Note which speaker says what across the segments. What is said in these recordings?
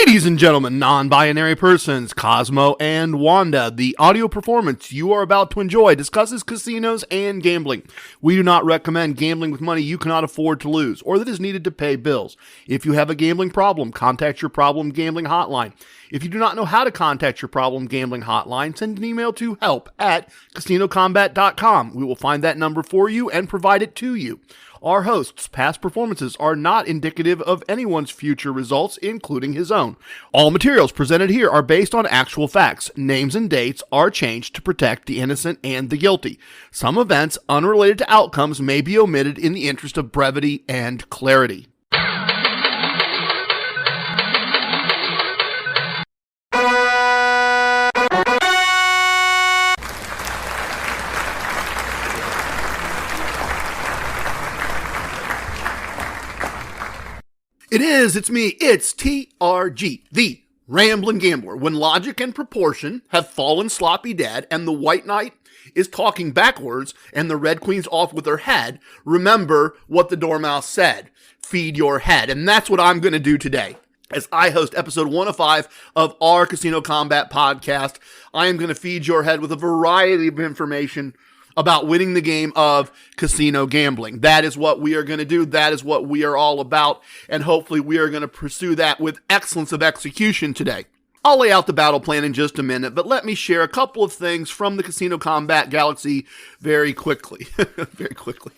Speaker 1: Ladies and gentlemen, non-binary persons, Cosmo and Wanda, the audio performance you are about to enjoy discusses casinos and gambling. We do not recommend gambling with money you cannot afford to lose or that is needed to pay bills. If you have a gambling problem, contact your problem gambling hotline. If you do not know how to contact your problem gambling hotline, send an email to help@casinokombat.com. We will find that number for you and provide it to you. Our host's past performances are not indicative of anyone's future results, including his own. All materials presented here are based on actual facts. Names and dates are changed to protect the innocent and the guilty. Some events unrelated to outcomes may be omitted in the interest of brevity and clarity. It's me, it's TRG, the Ramblin Gambler. When logic and proportion have fallen sloppy dead and the White Knight is talking backwards and the Red Queen's off with her head, remember what the Dormouse said, feed your head. And that's what I'm going to do today. As I host episode 105 of our Casino Kombat podcast, I am going to feed your head with a variety of information about winning the game of casino gambling. That is what we are going to do. That is what we are all about. And hopefully we are going to pursue that with excellence of execution today. I'll lay out the battle plan in just a minute, but let me share a couple of things from the Casino Kombat galaxy very quickly. Very quickly.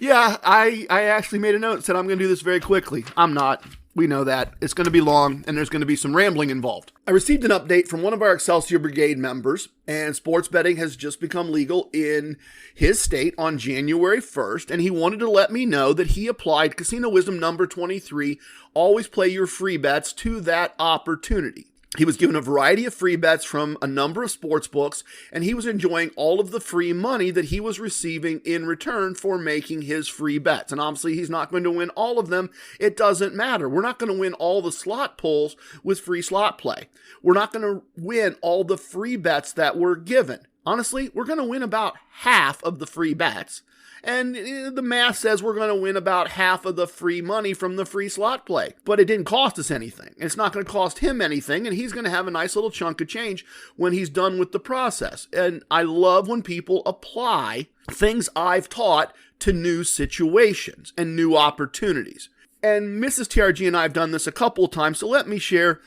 Speaker 1: I actually made a note that said I'm going to do this very quickly. I'm not. We know that. It's going to be long, and there's going to be some rambling involved. I received an update from one of our Excelsior Brigade members, and sports betting has just become legal in his state on January 1st, and he wanted to let me know that he applied Casino Wisdom number 23, always play your free bets, to that opportunity. He was given a variety of free bets from a number of sports books, and he was enjoying all of the free money that he was receiving in return for making his free bets. And obviously, he's not going to win all of them. It doesn't matter. We're not going to win all the slot pulls with free slot play. We're not going to win all the free bets that we're given. Honestly, we're going to win about half of the free bets. And the math says we're going to win about half of the free money from the free slot play. But it didn't cost us anything. It's not going to cost him anything, and he's going to have a nice little chunk of change when he's done with the process. And I love when people apply things I've taught to new situations and new opportunities. And Mrs. TRG and I have done this a couple of times, so let me share.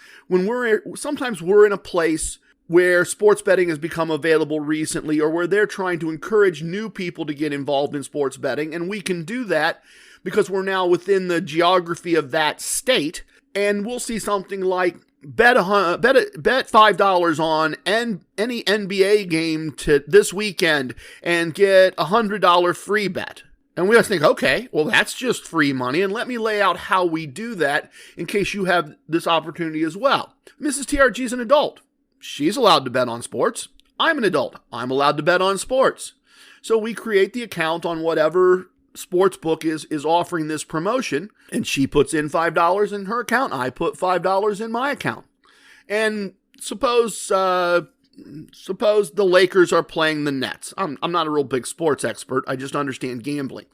Speaker 1: Sometimes we're in a place where sports betting has become available recently, or where they're trying to encourage new people to get involved in sports betting. And we can do that because we're now within the geography of that state. And we'll see something like bet $5 on any NBA game to this weekend and get a $100 free bet. And we just think, okay, well, that's just free money. And let me lay out how we do that in case you have this opportunity as well. Mrs. TRG is an adult. She's allowed to bet on sports. I'm an adult. I'm allowed to bet on sports. So we create the account on whatever sports book is offering this promotion, and she puts in $5 in her account. I put $5 in my account. And suppose the Lakers are playing the Nets. I'm not a real big sports expert. I just understand gambling.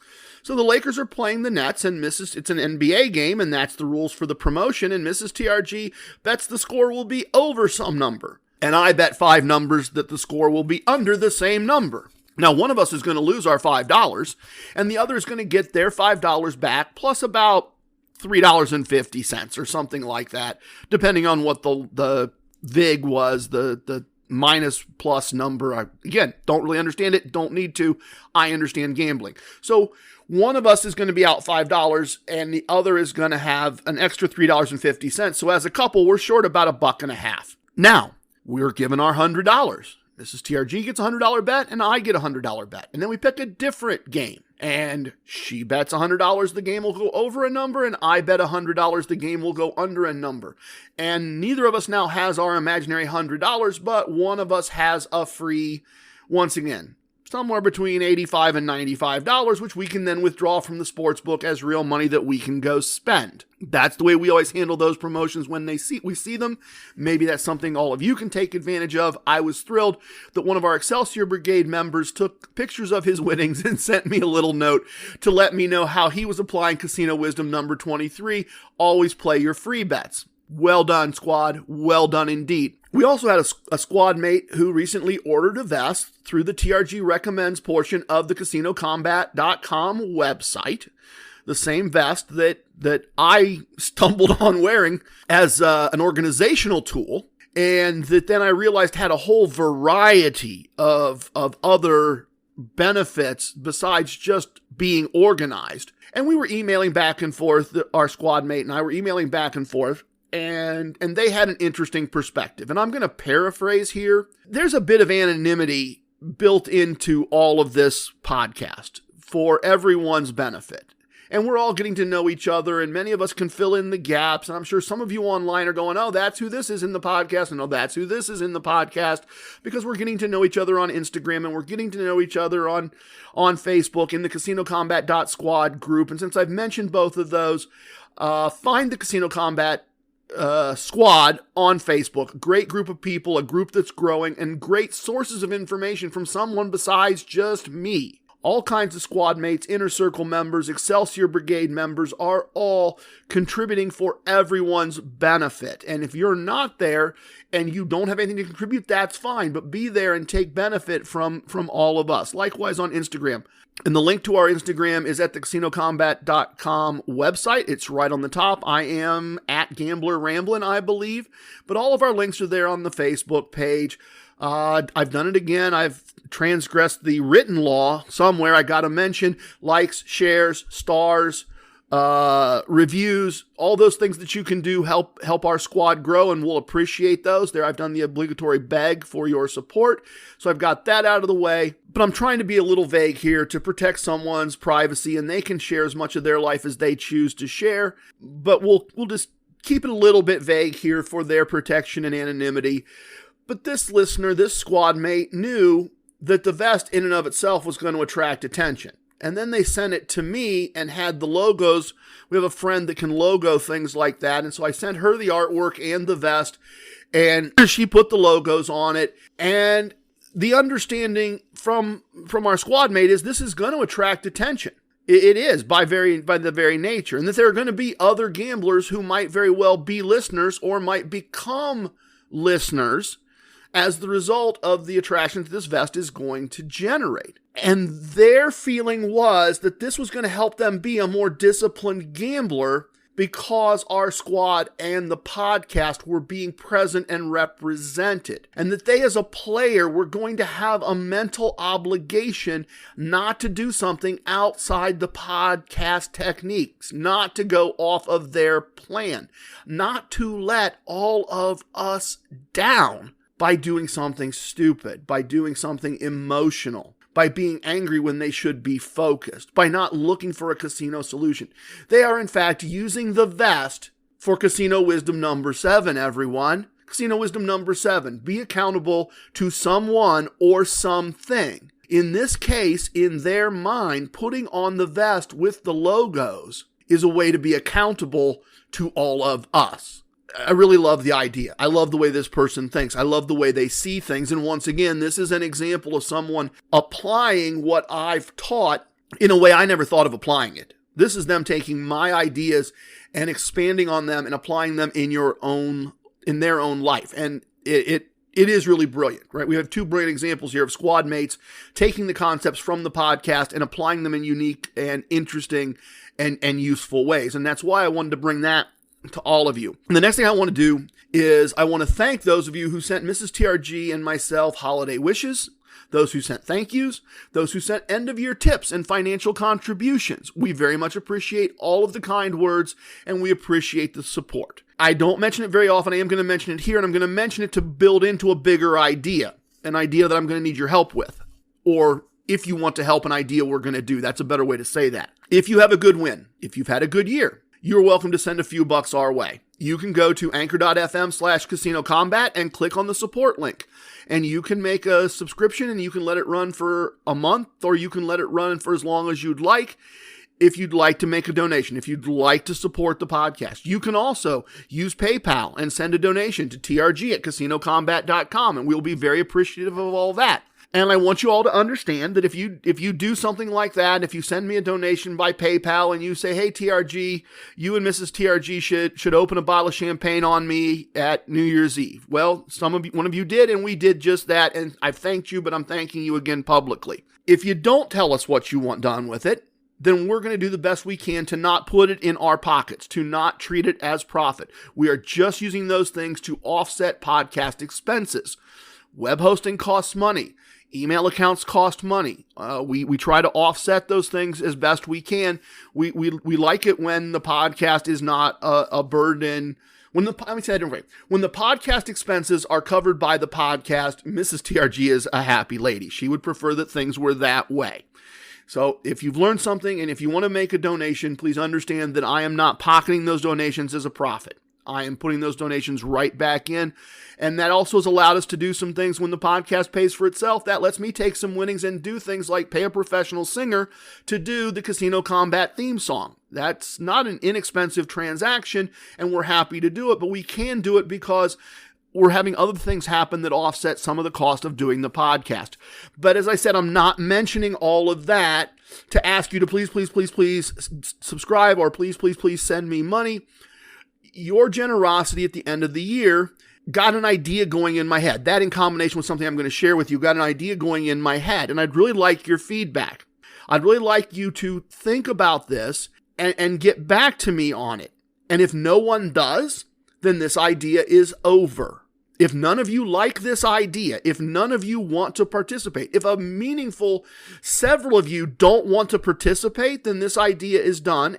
Speaker 1: So the Lakers are playing the Nets, and it's an NBA game, and that's the rules for the promotion, and Mrs. TRG bets the score will be over some number. And I bet 5 numbers that the score will be under the same number. Now, one of us is going to lose our $5, and the other is going to get their $5 back, plus about $3.50 or something like that, depending on what the VIG was, the minus plus number. Again, don't really understand it, don't need to. I understand gambling. So one of us is going to be out $5 and the other is going to have an extra $3.50. So as a couple, we're short about $1.50. Now, we're given our $100. Mrs. TRG gets a $100 bet and I get a $100 bet. And then we pick a different game. And she bets $100 the game will go over a number, and I bet $100 the game will go under a number. And neither of us now has our imaginary $100, but one of us has a free, once again, somewhere between $85 and $95, which we can then withdraw from the sports book as real money that we can go spend. That's the way we always handle those promotions when we see them. Maybe that's something all of you can take advantage of. I was thrilled that one of our Excelsior Brigade members took pictures of his winnings and sent me a little note to let me know how he was applying Casino Wisdom number 23, always play your free bets. Well done, squad. Well done indeed. We also had a squad mate who recently ordered a vest through the TRG Recommends portion of the CasinoKombat.com website. The same vest that I stumbled on wearing as an organizational tool, and that then I realized had a whole variety of other benefits besides just being organized. And we were emailing back and forth, our squad mate and I were emailing back and forth, and they had an interesting perspective. And I'm going to paraphrase here. There's a bit of anonymity built into all of this podcast for everyone's benefit. And we're all getting to know each other, and many of us can fill in the gaps. And I'm sure some of you online are going, oh, that's who this is in the podcast, and oh, that's who this is in the podcast, because we're getting to know each other on Instagram, and we're getting to know each other on Facebook in the CasinoKombat.squad group. And since I've mentioned both of those, find the Casino Kombat squad on Facebook. Great group of people, a group that's growing, and great sources of information from someone besides just me. All kinds of squad mates, inner circle members, Excelsior Brigade members are all contributing for everyone's benefit. And if you're not there and you don't have anything to contribute, that's fine. But be there and take benefit from all of us. Likewise on Instagram. And the link to our Instagram is at the CasinoKombat.com website. It's right on the top. I am at Gambler Ramblin, I believe. But all of our links are there on the Facebook page. I've done it again. I've transgressed the written law somewhere. I got to mention likes, shares, stars, reviews, all those things that you can do help our squad grow, and we'll appreciate those. There, I've done the obligatory beg for your support, so I've got that out of the way. But I'm trying to be a little vague here to protect someone's privacy, and they can share as much of their life as they choose to share. But we'll just keep it a little bit vague here for their protection and anonymity. But this listener, this squad mate, knew that the vest in and of itself was going to attract attention. And then they sent it to me and had the logos. We have a friend that can logo things like that. And so I sent her the artwork and the vest, and she put the logos on it. And the understanding from our squad mate is this is going to attract attention. It is by the very nature. And that there are going to be other gamblers who might very well be listeners or might become listeners as the result of the attraction that this vest is going to generate. And their feeling was that this was going to help them be a more disciplined gambler because our squad and the podcast were being present and represented. And that they as a player were going to have a mental obligation not to do something outside the podcast techniques, not to go off of their plan, not to let all of us down by doing something stupid, by doing something emotional, by being angry when they should be focused, by not looking for a casino solution. They are, in fact, using the vest for Casino Wisdom number 7, everyone. Casino Wisdom number 7. Be accountable to someone or something. In this case, in their mind, putting on the vest with the logos is a way to be accountable to all of us. I really love the idea. I love the way this person thinks. I love the way they see things. And once again, this is an example of someone applying what I've taught in a way I never thought of applying it. This is them taking my ideas and expanding on them and applying them in their own life. And it is really brilliant, right? We have two brilliant examples here of squad mates taking the concepts from the podcast and applying them in unique and interesting and useful ways. And that's why I wanted to bring that to all of you. And the next thing I want to do is I want to thank those of you who sent Mrs. TRG and myself holiday wishes, those who sent thank yous, those who sent end-of-year tips and financial contributions. We very much appreciate all of the kind words, and we appreciate the support. I don't mention it very often. I am going to mention it here, and I'm going to mention it to build into a bigger idea, an idea that I'm going to need your help with. Or if you want to help an idea we're going to do, that's a better way to say that. If you have a good win, if you've had a good year, you're welcome to send a few bucks our way. You can go to anchor.fm/Casino Kombat and click on the support link. And you can make a subscription and you can let it run for a month, or you can let it run for as long as you'd like if you'd like to make a donation, if you'd like to support the podcast. You can also use PayPal and send a donation to TRG at CasinoKombat.com, and we'll be very appreciative of all that. And I want you all to understand that if you do something like that, if you send me a donation by PayPal and you say, hey, TRG, you and Mrs. TRG should open a bottle of champagne on me at New Year's Eve. Well, one of you did, and we did just that. And I've thanked you, but I'm thanking you again publicly. If you don't tell us what you want done with it, then we're going to do the best we can to not put it in our pockets, to not treat it as profit. We are just using those things to offset podcast expenses. Web hosting costs money. Email accounts cost money. We try to offset those things as best we can. We like it when the podcast is not a burden. When the podcast expenses are covered by the podcast, Mrs. TRG is a happy lady. She would prefer that things were that way. So if you've learned something and if you want to make a donation, please understand that I am not pocketing those donations as a profit. I am putting those donations right back in. And that also has allowed us to do some things when the podcast pays for itself. That lets me take some winnings and do things like pay a professional singer to do the Casino Kombat theme song. That's not an inexpensive transaction, and we're happy to do it, but we can do it because we're having other things happen that offset some of the cost of doing the podcast. But as I said, I'm not mentioning all of that to ask you to please subscribe or please send me money. Your generosity at the end of the year got an idea going in my head. That in combination with something I'm going to share with you got an idea going in my head. And I'd really like your feedback. I'd really like you to think about this and get back to me on it. And if no one does, then this idea is over. If none of you like this idea, if none of you want to participate, if a meaningful several of you don't want to participate, then this idea is done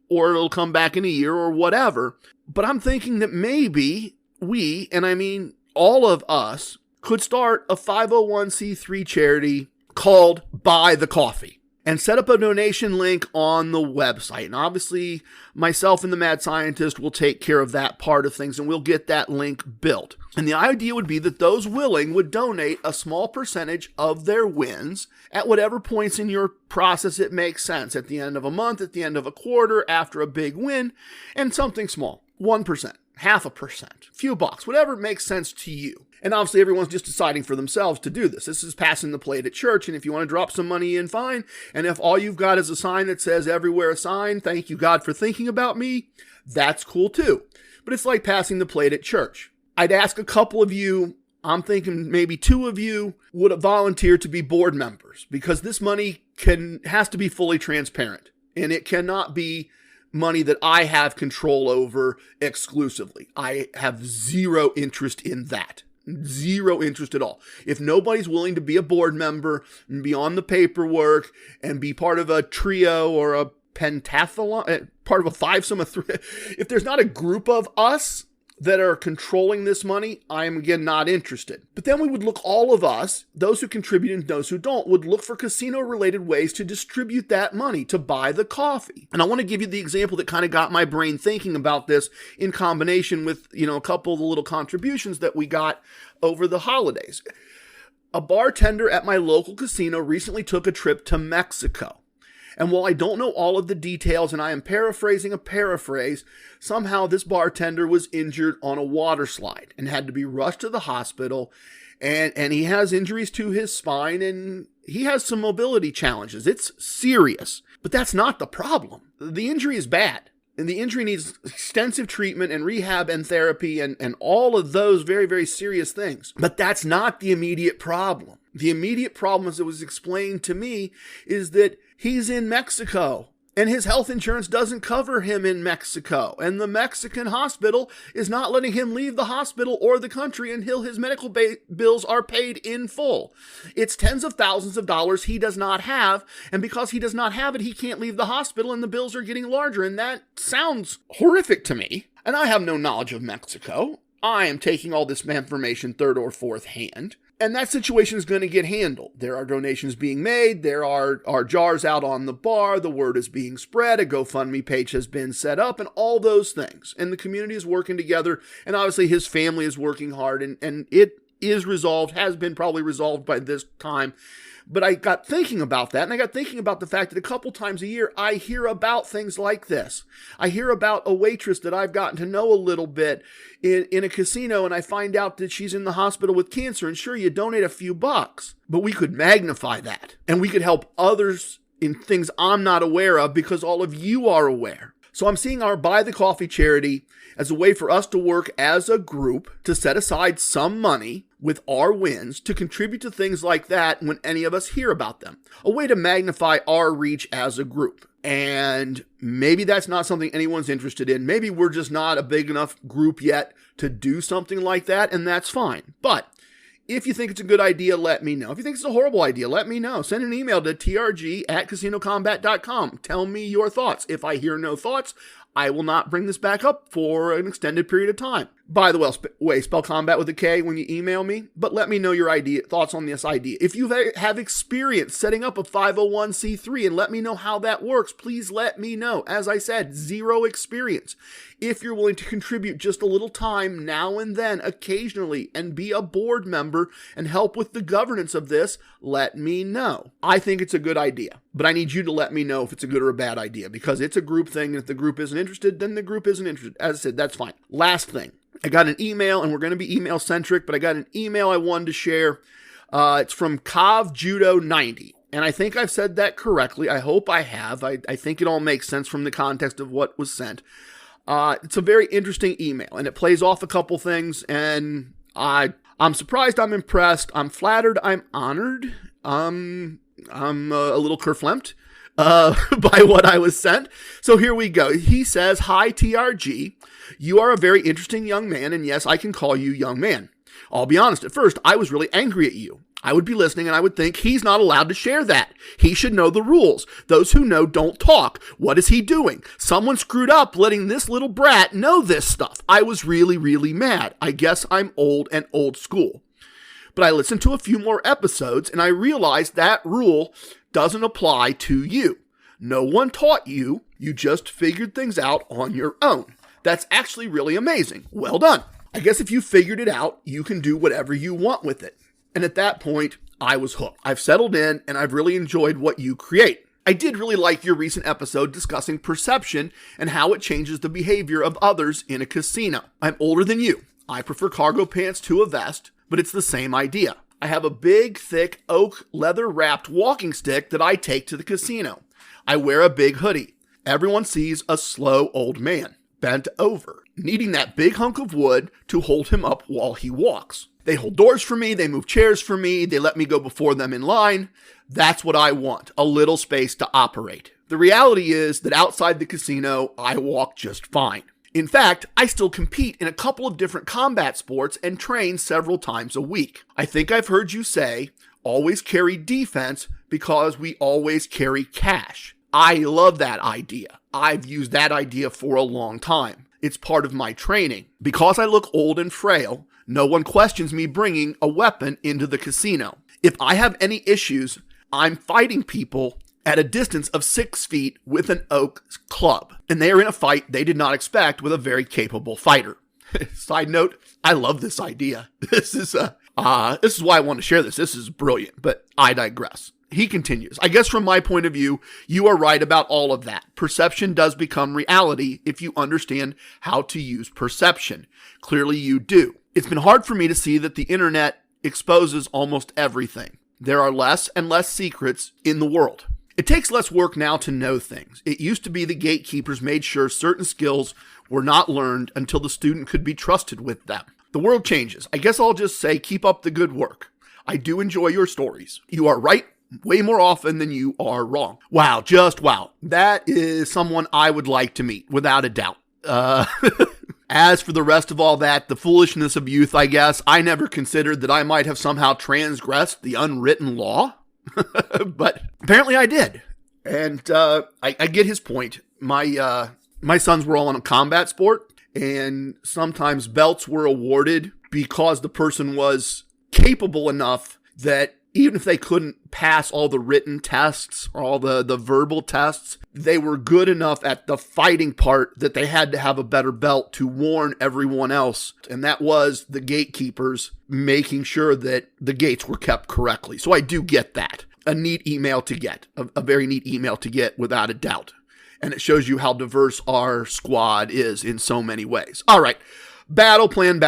Speaker 1: or it'll come back in a year or whatever. But I'm thinking that maybe we, and I mean all of us, could start a 501c3 charity called Buy the Coffee and set up a donation link on the website. And obviously, myself and the Mad Scientist will take care of that part of things, and we'll get that link built. And the idea would be that those willing would donate a small percentage of their wins at whatever points in your process it makes sense. At the end of a month, at the end of a quarter, after a big win, and something small. 1%, 0.5%, few bucks, whatever makes sense to you. And obviously everyone's just deciding for themselves to do this. This is passing the plate at church, and if you want to drop some money in, fine. And if all you've got is a sign that says everywhere a sign, thank you God for thinking about me, that's cool too. But it's like passing the plate at church. I'd ask a couple of you, I'm thinking maybe 2 of you would volunteer to be board members, because this money has to be fully transparent, and it cannot be money that I have control over exclusively. I have zero interest in that. Zero interest at all. If nobody's willing to be a board member and be on the paperwork and be part of a trio or a pentathlon, part of a fivesome, if there's not a group of us that are controlling this money, I am again not interested. But then we would look, all of us, those who contribute and those who don't, would look for casino-related ways to distribute that money, to buy the coffee. And I want to give you the example that kind of got my brain thinking about this in combination with, a couple of the little contributions that we got over the holidays. A bartender at my local casino recently took a trip to Mexico. And while I don't know all of the details, and I am paraphrasing a paraphrase, somehow this bartender was injured on a water slide and had to be rushed to the hospital. And he has injuries to his spine, and he has some mobility challenges. It's serious, but that's not the problem. The injury is bad, and the injury needs extensive treatment and rehab and therapy and all of those very, very serious things. But that's not the immediate problem. The immediate problem, as it was explained to me, is that he's in Mexico and his health insurance doesn't cover him in Mexico. And the Mexican hospital is not letting him leave the hospital or the country until his medical bills are paid in full. It's tens of thousands of dollars he does not have. And because he does not have it, he can't leave the hospital and the bills are getting larger. And that sounds horrific to me. And I have no knowledge of Mexico. I am taking all this information third or fourth hand. And that situation is going to get handled. There are donations being made. There are jars out on the bar. The word is being spread. A GoFundMe page has been set up and all those things. And the community is working together. And obviously his family is working hard. And is resolved, has been probably resolved by this time. But I got thinking about that, and I got thinking about the fact that a couple times a year, I hear about things like this. I hear about a waitress that I've gotten to know a little bit in a casino, and I find out that she's in the hospital with cancer, and sure, you donate a few bucks, but we could magnify that, and we could help others in things I'm not aware of because all of you are aware. So I'm seeing our Buy the Coffee charity as a way for us to work as a group to set aside some money with our wins to contribute to things like that when any of us hear about them. A way to magnify our reach as a group. And maybe that's not something anyone's interested in. Maybe we're just not a big enough group yet to do something like that, and that's fine. But if you think it's a good idea, let me know. If you think it's a horrible idea, let me know. Send an email to trg@casinokombat.com. Tell me your thoughts. If I hear no thoughts, I will not bring this back up for an extended period of time. By the way, spell combat with a K when you email me, but let me know your thoughts on this idea. If you have experience setting up a 501c3 and let me know how that works, please let me know. As I said, zero experience. If you're willing to contribute just a little time now and then, occasionally, and be a board member and help with the governance of this, let me know. I think it's a good idea, but I need you to let me know if it's a good or a bad idea, because it's a group thing, and if the group isn't interested, then the group isn't interested. As I said, that's fine. Last thing. I got an email, and we're going to be email centric, but I got an email I wanted to share. It's from CovJudo90. And I think I've said that correctly. I hope I have. I think it all makes sense from the context of what was sent. It's a very interesting email, and it plays off a couple things, and I'm surprised, I'm impressed, I'm flattered, I'm honored, I'm a little kerflumped by what I was sent. So here we go. He says, "Hi, TRG. You are a very interesting young man, and yes, I can call you young man. I'll be honest, at first, I was really angry at you. I would be listening and I would think he's not allowed to share that. He should know the rules. Those who know don't talk. What is he doing? Someone screwed up letting this little brat know this stuff. I was really, really mad. I guess I'm old and old school. But I listened to a few more episodes and I realized that rule doesn't apply to you. No one taught you. You just figured things out on your own. That's actually really amazing. Well done. I guess if you figured it out, you can do whatever you want with it." And at that point, I was hooked. I've settled in and I've really enjoyed what you create. I did really like your recent episode discussing perception and how it changes the behavior of others in a casino. I'm older than you. I prefer cargo pants to a vest, but it's the same idea. I have a big, thick, oak, leather-wrapped walking stick that I take to the casino. I wear a big hoodie. Everyone sees a slow old man, bent over, needing that big hunk of wood to hold him up while he walks. They hold doors for me, they move chairs for me, they let me go before them in line. That's what I want, a little space to operate. The reality is that outside the casino, I walk just fine. In fact, I still compete in a couple of different combat sports and train several times a week. I think I've heard you say, always carry defense because we always carry cash. I love that idea. I've used that idea for a long time. It's part of my training. Because I look old and frail, no one questions me bringing a weapon into the casino. If I have any issues, I'm fighting people at a distance of 6 feet with an oak club. And they are in a fight they did not expect with a very capable fighter. Side note, I love this idea. This is why I want to share this. This is brilliant, but I digress. He continues, I guess from my point of view, you are right about all of that. Perception does become reality if you understand how to use perception. Clearly you do. It's been hard for me to see that the internet exposes almost everything. There are less and less secrets in the world. It takes less work now to know things. It used to be the gatekeepers made sure certain skills were not learned until the student could be trusted with them. The world changes. I guess I'll just say keep up the good work. I do enjoy your stories. You are right way more often than you are wrong. Wow, just wow. That is someone I would like to meet, without a doubt. As for the rest of all that, the foolishness of youth, I guess, I never considered that I might have somehow transgressed the unwritten law. But apparently I did. And I get his point. My sons were all in a combat sport, and sometimes belts were awarded because the person was capable enough that even if they couldn't pass all the written tests or all the verbal tests, they were good enough at the fighting part that they had to have a better belt to warn everyone else. And that was the gatekeepers making sure that the gates were kept correctly. So I do get that. A neat email to get, a very neat email to get without a doubt. And it shows you how diverse our squad is in so many ways. All right. Battle plan.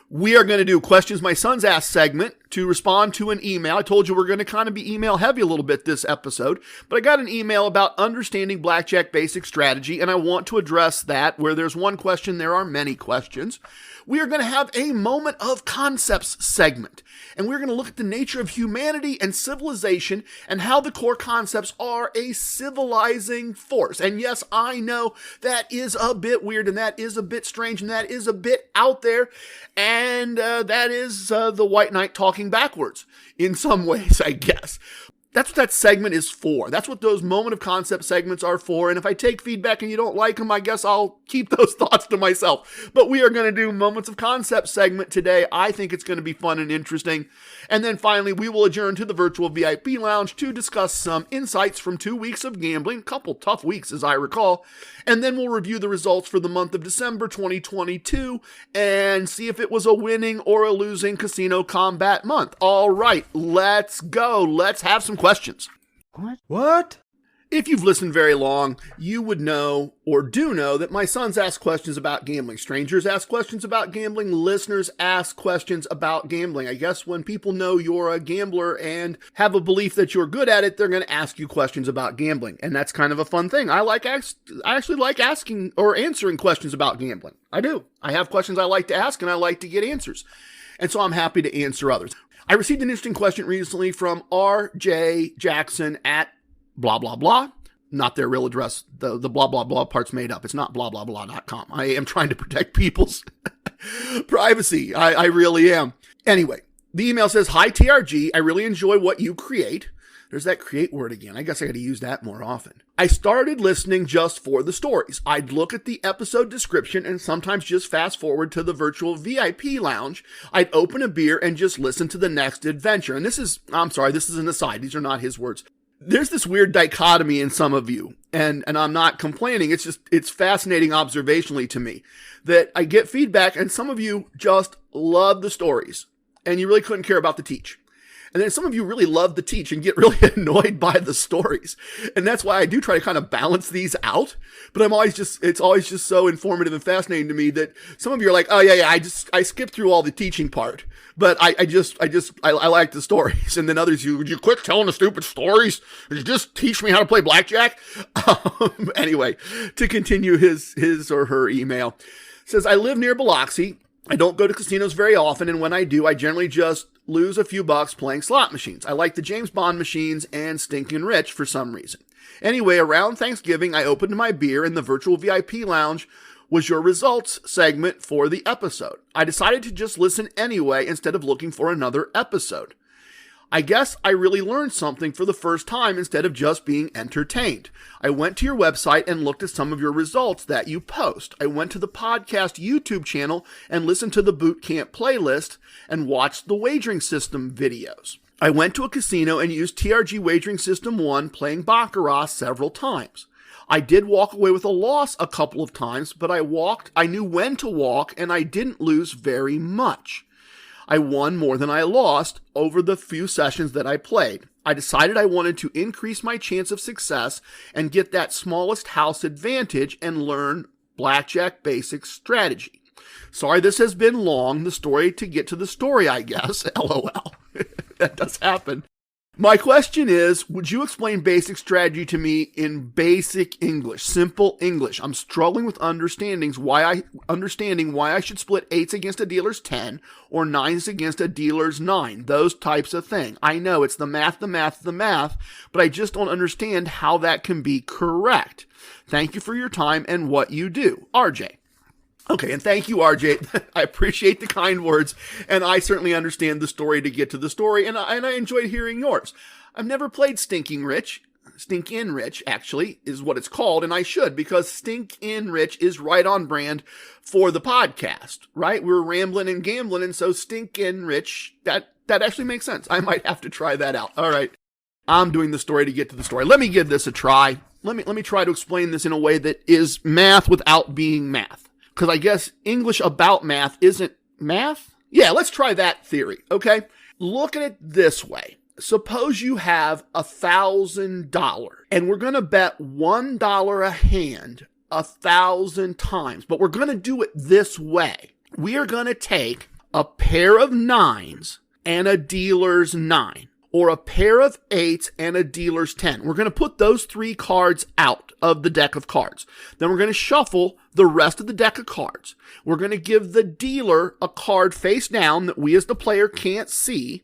Speaker 1: We are going to do Questions My Sons Ask segment to respond to an email. I told you we're going to kind of be email heavy a little bit this episode, but I got an email about understanding blackjack basic strategy, and I want to address that. Where there's one question, there are many questions. We are going to have a Moment of Koncepts segment, and we're going to look at the nature of humanity and civilization and how the core concepts are a civilizing force. And yes, I know that is a bit weird, and that is a bit strange, and that is a bit out there, and that is the White Knight talking backwards in some ways, I guess. That's what that segment is for. That's what those Moment of Concept segments are for. And if I take feedback and you don't like them, I guess I'll keep those thoughts to myself. But we are going to do Moments of Concept segment today. I think it's going to be fun and interesting. And then finally, we will adjourn to the virtual VIP lounge to discuss some insights from 2 weeks of gambling. A couple tough weeks, as I recall. And then we'll review the results for the month of December 2022 and see if it was a winning or a losing Casino Kombat month. All right, let's go. Let's have some questions.
Speaker 2: What?
Speaker 1: If you've listened very long, you would know or do know that my sons ask questions about gambling. Strangers ask questions about gambling. Listeners ask questions about gambling. I guess when people know you're a gambler and have a belief that you're good at it, they're going to ask you questions about gambling. And that's kind of a fun thing. I actually like asking or answering questions about gambling. I do. I have questions I like to ask and I like to get answers. And so I'm happy to answer others. I received an interesting question recently from R.J. Jackson at blah, blah, blah. Not their real address. The blah, blah, blah part's made up. It's not blah, blah, blah.com. I am trying to protect people's privacy. I really am. Anyway, the email says, "Hi, TRG. I really enjoy what you create." There's that create word again. I guess I got to use that more often. "I started listening just for the stories. I'd look at the episode description and sometimes just fast forward to the virtual VIP lounge. I'd open a beer and just listen to the next adventure." And this is an aside. These are not his words. There's this weird dichotomy in some of you, and I'm not complaining. It's fascinating observationally to me that I get feedback and some of you just love the stories and you really couldn't care about the teach. And then some of you really love the teach and get really annoyed by the stories. And that's why I do try to kind of balance these out. But it's always just so informative and fascinating to me that some of you are like, "Oh yeah, I skipped through all the teaching part. But I like the stories." And then others, "Would you quit telling the stupid stories? Would you just teach me how to play blackjack?" Anyway, to continue his or her email, says, "I live near Biloxi. I don't go to casinos very often, and when I do, I generally just lose a few bucks playing slot machines. I like the James Bond machines and Stinkin' Rich for some reason. Anyway, around Thanksgiving, I opened my beer in the virtual VIP lounge was your results segment for the episode. I decided to just listen anyway instead of looking for another episode. I guess I really learned something for the first time instead of just being entertained. I went to your website and looked at some of your results that you post. I went to the podcast YouTube channel and listened to the boot camp playlist and watched the wagering system videos. I went to a casino and used TRG Wagering System 1 playing Baccarat several times. I did walk away with a loss a couple of times, but I knew when to walk and I didn't lose very much. I won more than I lost over the few sessions that I played. I decided I wanted to increase my chance of success and get that smallest house advantage and learn blackjack basic strategy. Sorry this has been long, the story to get to the story, I guess. LOL. That does happen. My question is, would you explain basic strategy to me in basic English, simple English? I'm struggling with understanding why I should split 8s against a dealer's 10 or 9s against a dealer's 9, those types of thing. I know it's the math, but I just don't understand how that can be correct. Thank you for your time and what you do. RJ. Okay, and thank you, RJ. I appreciate the kind words, and I certainly understand the story to get to the story, and I enjoyed hearing yours. I've never played Stinking Rich. Stink In Rich, actually, is what it's called, and I should, because Stink In Rich is right on brand for the podcast, right? We're rambling and gambling, and so Stink In Rich, that actually makes sense. I might have to try that out. All right, I'm doing the story to get to the story. Let me give this a try. Let me try to explain this in a way that is math without being math, because I guess English about math isn't math? Yeah, let's try that theory, okay? Look at it this way. Suppose you have $1,000 and we're going to bet $1 a hand 1,000 times, but we're going to do it this way. We are going to take a pair of nines and a dealer's 9, or a pair of 8s and a dealer's 10. We're going to put those 3 cards out of the deck of cards. Then we're going to shuffle the rest of the deck of cards. We're going to give the dealer a card face down that we as the player can't see.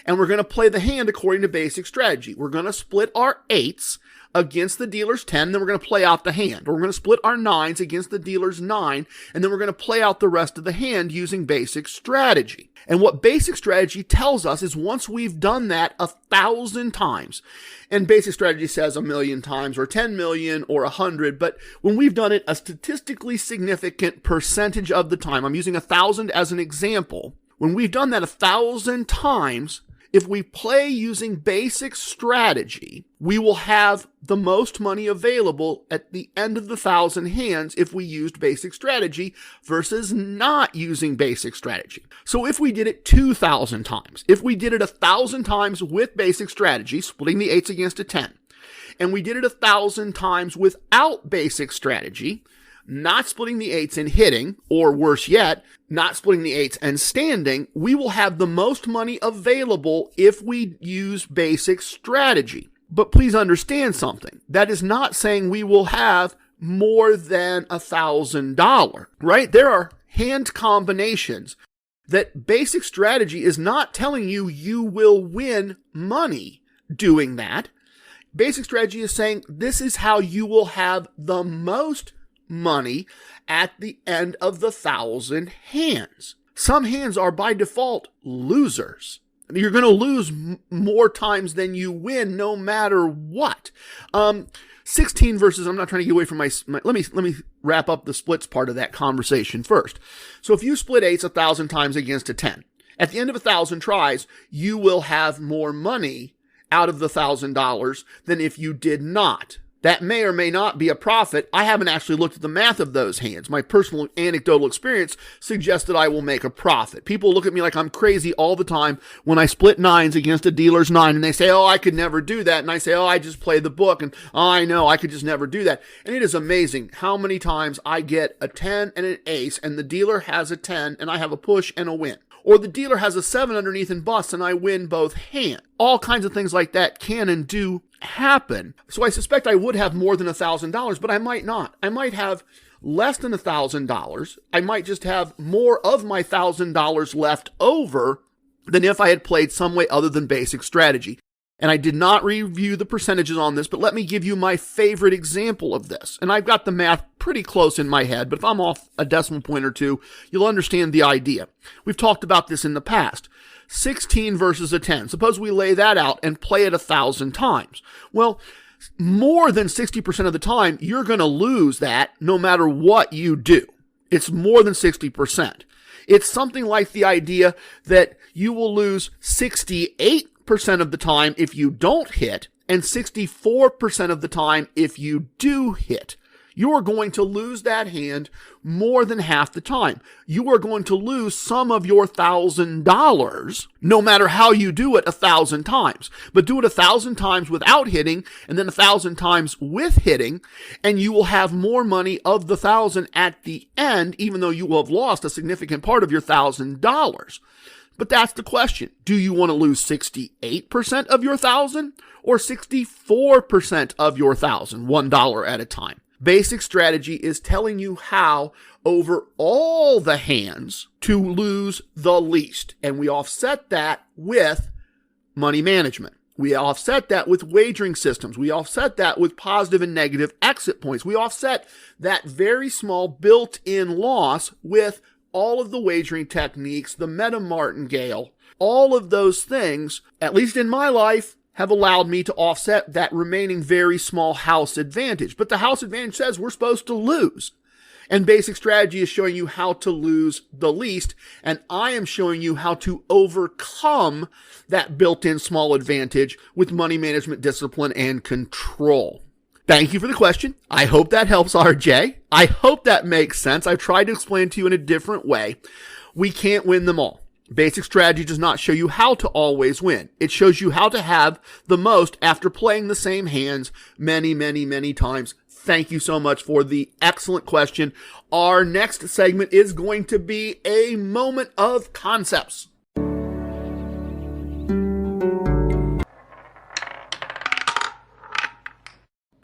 Speaker 1: And we're going to play the hand according to basic strategy. We're going to split our 8s against the dealer's 10, then we're going to play out the hand. Or we're going to split our 9s against the dealer's 9, and then we're going to play out the rest of the hand using basic strategy. And what basic strategy tells us is once we've done that 1,000 times, and basic strategy says 1,000,000 times, or 10 million, or 100, but when we've done it a statistically significant percentage of the time, I'm using 1,000 as an example, when we've done that 1,000 times, if we play using basic strategy, we will have the most money available at the end of the 1,000 hands if we used basic strategy versus not using basic strategy. So if we did it 2,000 times, if we did it 1,000 times with basic strategy, splitting the 8s against a 10, and we did it 1,000 times without basic strategy, not splitting the 8s and hitting, or worse yet, not splitting the 8s and standing, we will have the most money available if we use basic strategy. But please understand something. That is not saying we will have more than $1,000, right? There are hand combinations that basic strategy is not telling you you will win money doing that. Basic strategy is saying this is how you will have the most money at the end of the 1,000 hands. Some hands are by default losers. You're going to lose more times than you win no matter what. 16 versus, I'm not trying to get away from my let me wrap up the splits part of that conversation first. So if you split 8s 1,000 times against a 10, at the end of 1,000 tries, you will have more money out of the $1,000 than if you did not. That may or may not be a profit. I haven't actually looked at the math of those hands. My personal anecdotal experience suggests that I will make a profit. People look at me like I'm crazy all the time when I split 9s against a dealer's 9, and they say, oh, I could never do that. And I say, oh, I just play the book, and oh, I know, I could just never do that. And it is amazing how many times I get a 10 and an ace, and the dealer has a 10, and I have a push and a win. Or the dealer has a 7 underneath and busts, and I win both hands. All kinds of things like that can and do happen. So I suspect I would have more than $1,000, but I might not. I might have less than $1,000. I might just have more of my $1,000 left over than if I had played some way other than basic strategy. And I did not review the percentages on this, but let me give you my favorite example of this. And I've got the math pretty close in my head, but if I'm off a decimal point or two, you'll understand the idea. We've talked about this in the past. 16 versus a 10. Suppose we lay that out and play it 1,000 times. Well, more than 60% of the time, you're going to lose that no matter what you do. It's more than 60%. It's something like the idea that you will lose 68% of the time if you don't hit, and 64% of the time if you do hit. You are going to lose that hand more than half the time. You are going to lose some of your $1,000 no matter how you do it 1,000 times. But do it 1,000 times without hitting and then 1,000 times with hitting, and you will have more money of the 1,000 at the end, even though you will have lost a significant part of your $1,000. But that's the question. Do you want to lose 68% of your 1,000 or 64% of your 1,000, $1 at a time? Basic strategy is telling you how, over all the hands, to lose the least. And we offset that with money management. We offset that with wagering systems. We offset that with positive and negative exit points. We offset that very small built-in loss with all of the wagering techniques, the meta martingale, all of those things, at least in my life, have allowed me to offset that remaining very small house advantage. But the house advantage says we're supposed to lose. And basic strategy is showing you how to lose the least, and I am showing you how to overcome that built-in small advantage with money management discipline and control. Thank you for the question. I hope that helps, RJ. I hope that makes sense. I've tried to explain to you in a different way. We can't win them all. Basic strategy does not show you how to always win. It shows you how to have the most after playing the same hands many, many, many times. Thank you so much for the excellent question. Our next segment is going to be a moment of concepts.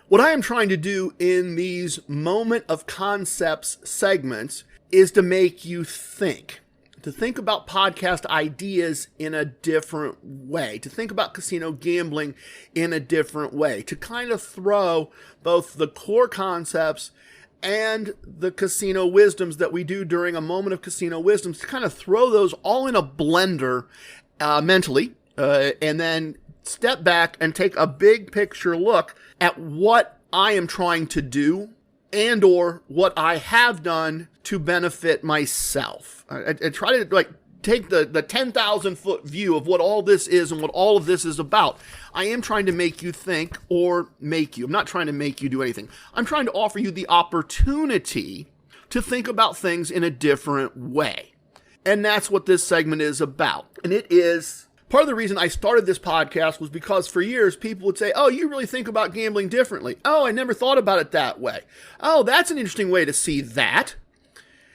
Speaker 1: What I am trying to do in these moment of concepts segments is to make you think. To think about podcast ideas in a different way, to think about casino gambling in a different way, to kind of throw both the core concepts and the casino wisdoms that we do during a moment of casino wisdoms, to kind of throw those all in a blender mentally, and then step back and take a big picture look at what I am trying to do and or what I have done to benefit myself. I try to take the 10,000 foot view of what all this is and what all of this is about. I am trying to make you think or make you. I'm not trying to make you do anything. I'm trying to offer you the opportunity to think about things in a different way. And that's what this segment is about. And it is part of the reason I started this podcast was because for years people would say, oh, you really think about gambling differently. Oh, I never thought about it that way. Oh, that's an interesting way to see that.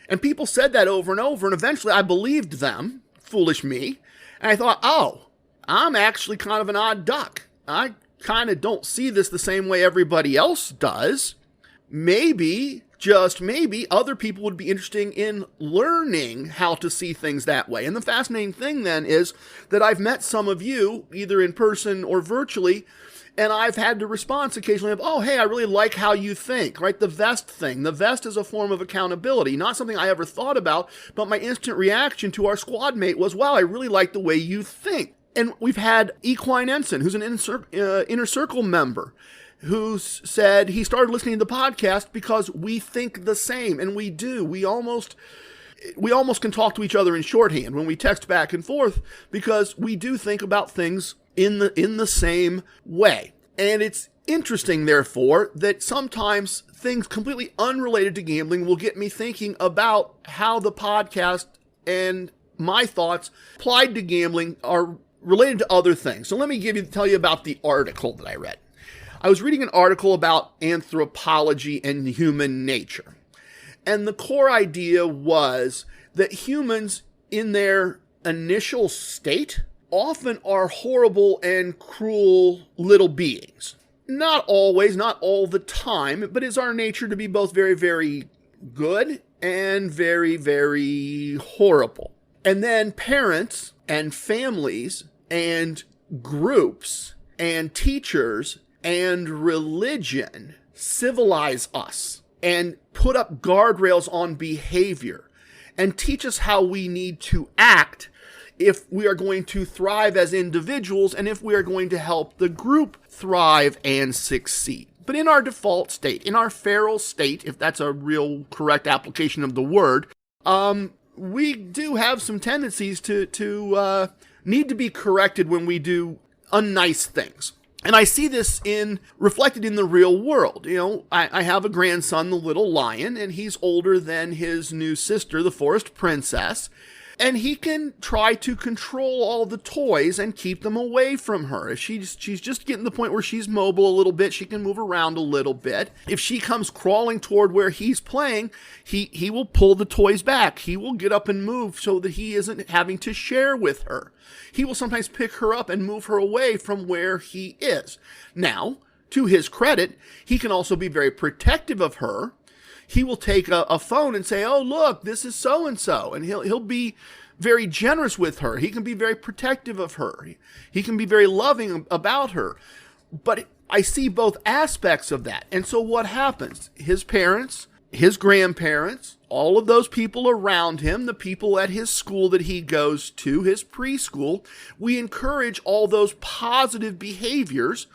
Speaker 1: And people said that over and over, and eventually I believed them, foolish me, and I thought, oh, I'm actually kind of an odd duck. I kind of don't see this the same way everybody else does. Maybe, just maybe, other people would be interested in learning how to see things that way. And the fascinating thing then is that I've met some of you, either in person or virtually, and I've had the response occasionally of, oh, hey, I really like how you think, right? The vest thing. The vest is a form of accountability, not something I ever thought about, but my instant reaction to our squad mate was, wow, I really like the way you think. And we've had Equine Ensign, who's an Inner Circle member, who said he started listening to the podcast because we think the same, and we do. We almost can talk to each other in shorthand when we text back and forth because we do think about things in the same way. And it's interesting, therefore, that sometimes things completely unrelated to gambling will get me thinking about how the podcast and my thoughts applied to gambling are related to other things. So let me tell you about the article that I read. I was reading an article about anthropology and human nature. And the core idea was that humans in their initial state often are horrible and cruel little beings. Not always, not all the time, but it's our nature to be both very, very good and very, very horrible. And then parents and families and groups and teachers and religion civilize us and put up guardrails on behavior and teach us how we need to act if we are going to thrive as individuals and if we are going to help the group thrive and succeed. But in our default state, in our feral state, if that's a real correct application of the word, we do have some tendencies to need to be corrected when we do unnice things. And I see this reflected in the real world. You know, I have a grandson, the little lion, and he's older than his new sister, the forest princess. And he can try to control all the toys and keep them away from her. If she's just getting to the point where she's mobile a little bit, she can move around a little bit. If she comes crawling toward where he's playing, he will pull the toys back. He will get up and move so that he isn't having to share with her. He will sometimes pick her up and move her away from where he is. Now, to his credit, he can also be very protective of her. He will take a phone and say, oh, look, this is so-and-so. And he'll be very generous with her. He can be very protective of her. He can be very loving about her. But I see both aspects of that. And so what happens? His parents, his grandparents, all of those people around him, the people at his school that he goes to, his preschool, we encourage all those positive behaviors,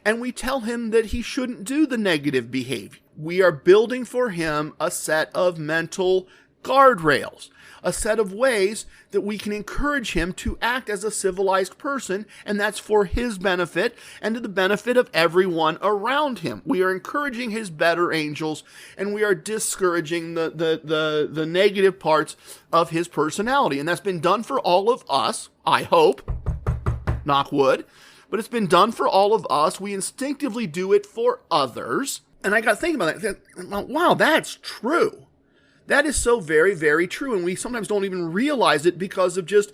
Speaker 1: and we tell him that he shouldn't do the negative behavior. We are building for him a set of mental guardrails, a set of ways that we can encourage him to act as a civilized person, and that's for his benefit and to the benefit of everyone around him. We are encouraging his better angels, and we are discouraging the negative parts of his personality. And that's been done for all of us, I hope, knock wood, but it's been done for all of us. We instinctively do it for others. And I got thinking about that. Wow, that's true. That is so very, very true, and we sometimes don't even realize it because of just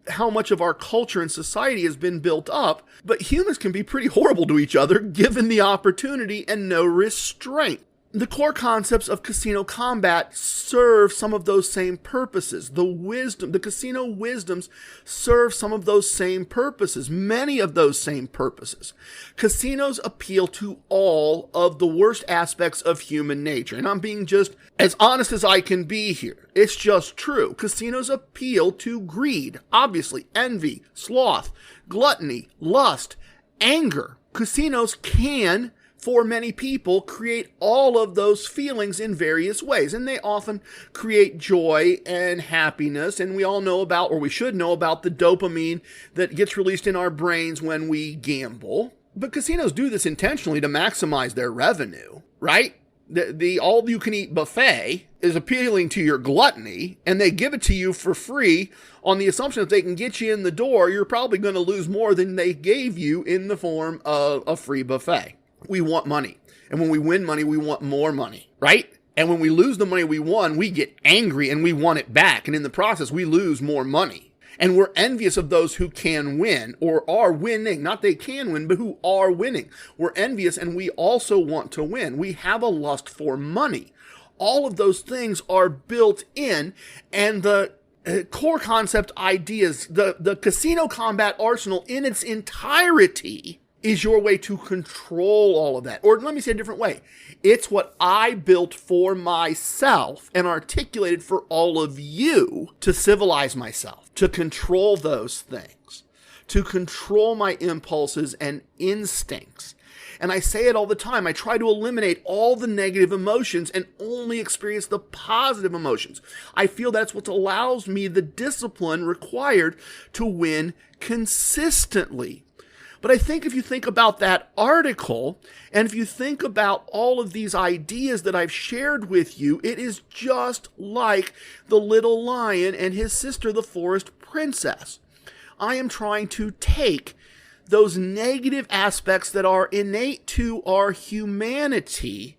Speaker 1: how much of our culture and society has been built up. But humans can be pretty horrible to each other given the opportunity and no restraint. The core concepts of Casino Kombat serve some of those same purposes. The casino wisdoms serve some of those same purposes, many of those same purposes. Casinos appeal to all of the worst aspects of human nature. And I'm being just as honest as I can be here. It's just true. Casinos appeal to greed, obviously, envy, sloth, gluttony, lust, anger. Casinos can, for many people, create all of those feelings in various ways. And they often create joy and happiness. And we all know about, or we should know about, the dopamine that gets released in our brains when we gamble. But casinos do this intentionally to maximize their revenue, right? The all-you-can-eat buffet is appealing to your gluttony, and they give it to you for free on the assumption that they can get you in the door. You're probably going to lose more than they gave you in the form of a free buffet. We want money. And when we win money, we want more money, right? And when we lose the money we won, we get angry and we want it back. And in the process, we lose more money. And we're envious of those who can win or are winning. Not they can win, but who are winning. We're envious and we also want to win. We have a lust for money. All of those things are built in, and the core concept ideas, the Casino Kombat arsenal in its entirety is your way to control all of that. Or let me say a different way. It's what I built for myself and articulated for all of you to civilize myself, to control those things, to control my impulses and instincts. And I say it all the time. I try to eliminate all the negative emotions and only experience the positive emotions. I feel that's what allows me the discipline required to win consistently. But I think if you think about that article, and if you think about all of these ideas that I've shared with you, it is just like the little lion and his sister, the forest princess. I am trying to take those negative aspects that are innate to our humanity,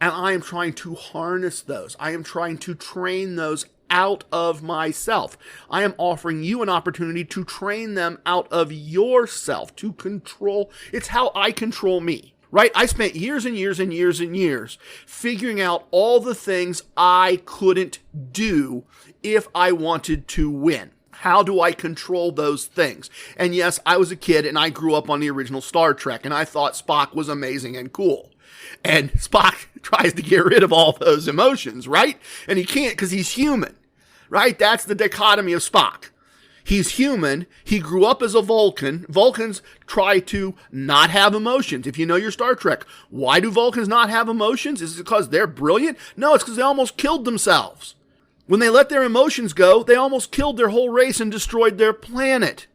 Speaker 1: and I am trying to harness those. I am trying to train those out of myself. I am offering you an opportunity to train them out of yourself, to control. It's how I control me, right? I spent years and years and years and years figuring out all the things I couldn't do if I wanted to win. How do I control those things? And yes, I was a kid and I grew up on the original Star Trek, and I thought Spock was amazing and cool. And Spock tries to get rid of all those emotions, right? And he can't because he's human, right? That's the dichotomy of Spock. He's human. He grew up as a Vulcan. Vulcans try to not have emotions. If you know your Star Trek, why do Vulcans not have emotions? Is it because they're brilliant? No, it's because they almost killed themselves. When they let their emotions go, they almost killed their whole race and destroyed their planet.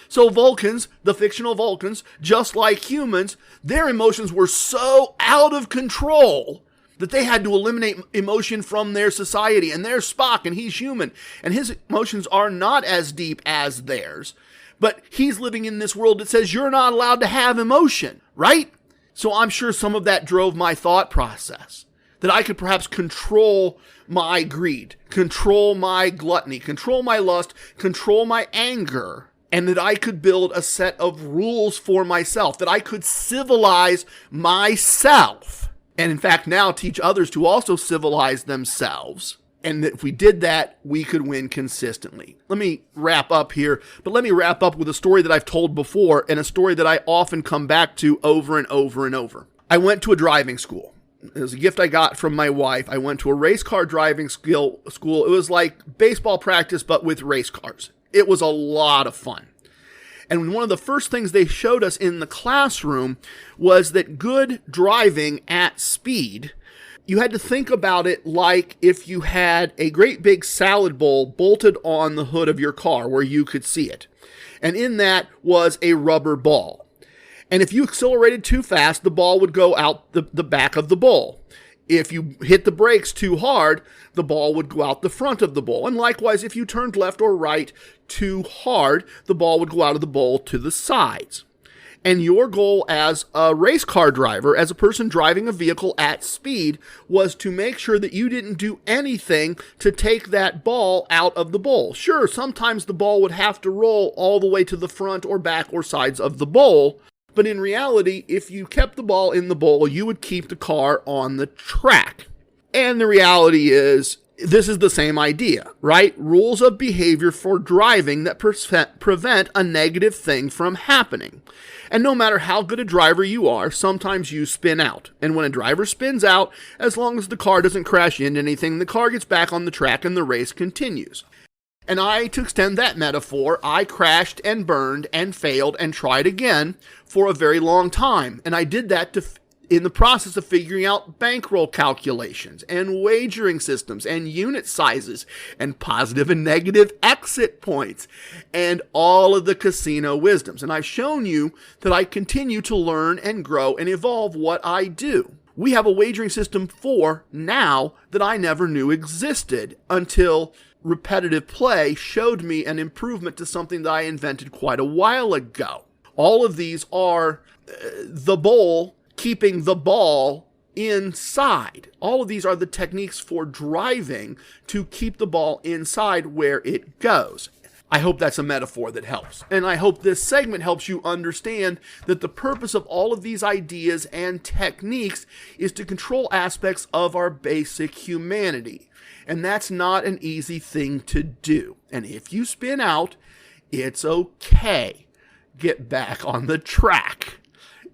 Speaker 1: So Vulcans, the fictional Vulcans, just like humans, their emotions were so out of control that they had to eliminate emotion from their society. And there's Spock, and he's human, and his emotions are not as deep as theirs. But he's living in this world that says you're not allowed to have emotion, right? So I'm sure some of that drove my thought process, that I could perhaps control my greed, control my gluttony, control my lust, control my anger, and that I could build a set of rules for myself, that I could civilize myself, and in fact now teach others to also civilize themselves. And that if we did that, we could win consistently. Let me wrap up here, but let me wrap up with a story that I've told before, and a story that I often come back to over and over and over. I went to a driving school. It was a gift I got from my wife. I went to a race car driving school. It was like baseball practice, but with race cars. It was a lot of fun. And one of the first things they showed us in the classroom was that good driving at speed, you had to think about it like if you had a great big salad bowl bolted on the hood of your car where you could see it. And in that was a rubber ball. And if you accelerated too fast, the ball would go out the back of the bowl. If you hit the brakes too hard, the ball would go out the front of the bowl. And likewise, if you turned left or right too hard, the ball would go out of the bowl to the sides. And your goal as a race car driver, as a person driving a vehicle at speed, was to make sure that you didn't do anything to take that ball out of the bowl. Sure, sometimes the ball would have to roll all the way to the front or back or sides of the bowl. But in reality, if you kept the ball in the bowl, you would keep the car on the track. And the reality is, this is the same idea, right? Rules of behavior for driving that prevent a negative thing from happening. And no matter how good a driver you are, sometimes you spin out. And when a driver spins out, as long as the car doesn't crash into anything, the car gets back on the track and the race continues. And to extend that metaphor, I crashed and burned and failed and tried again for a very long time. And I did that in the process of figuring out bankroll calculations and wagering systems and unit sizes and positive and negative exit points and all of the casino wisdoms. And I've shown you that I continue to learn and grow and evolve what I do. We have a wagering system for now that I never knew existed until repetitive play showed me an improvement to something that I invented quite a while ago. All of these are the bowl keeping the ball inside. All of these are the techniques for driving to keep the ball inside where it goes. I hope that's a metaphor that helps. And I hope this segment helps you understand that the purpose of all of these ideas and techniques is to control aspects of our basic humanity. And that's not an easy thing to do. And if you spin out, it's okay. Get back on the track.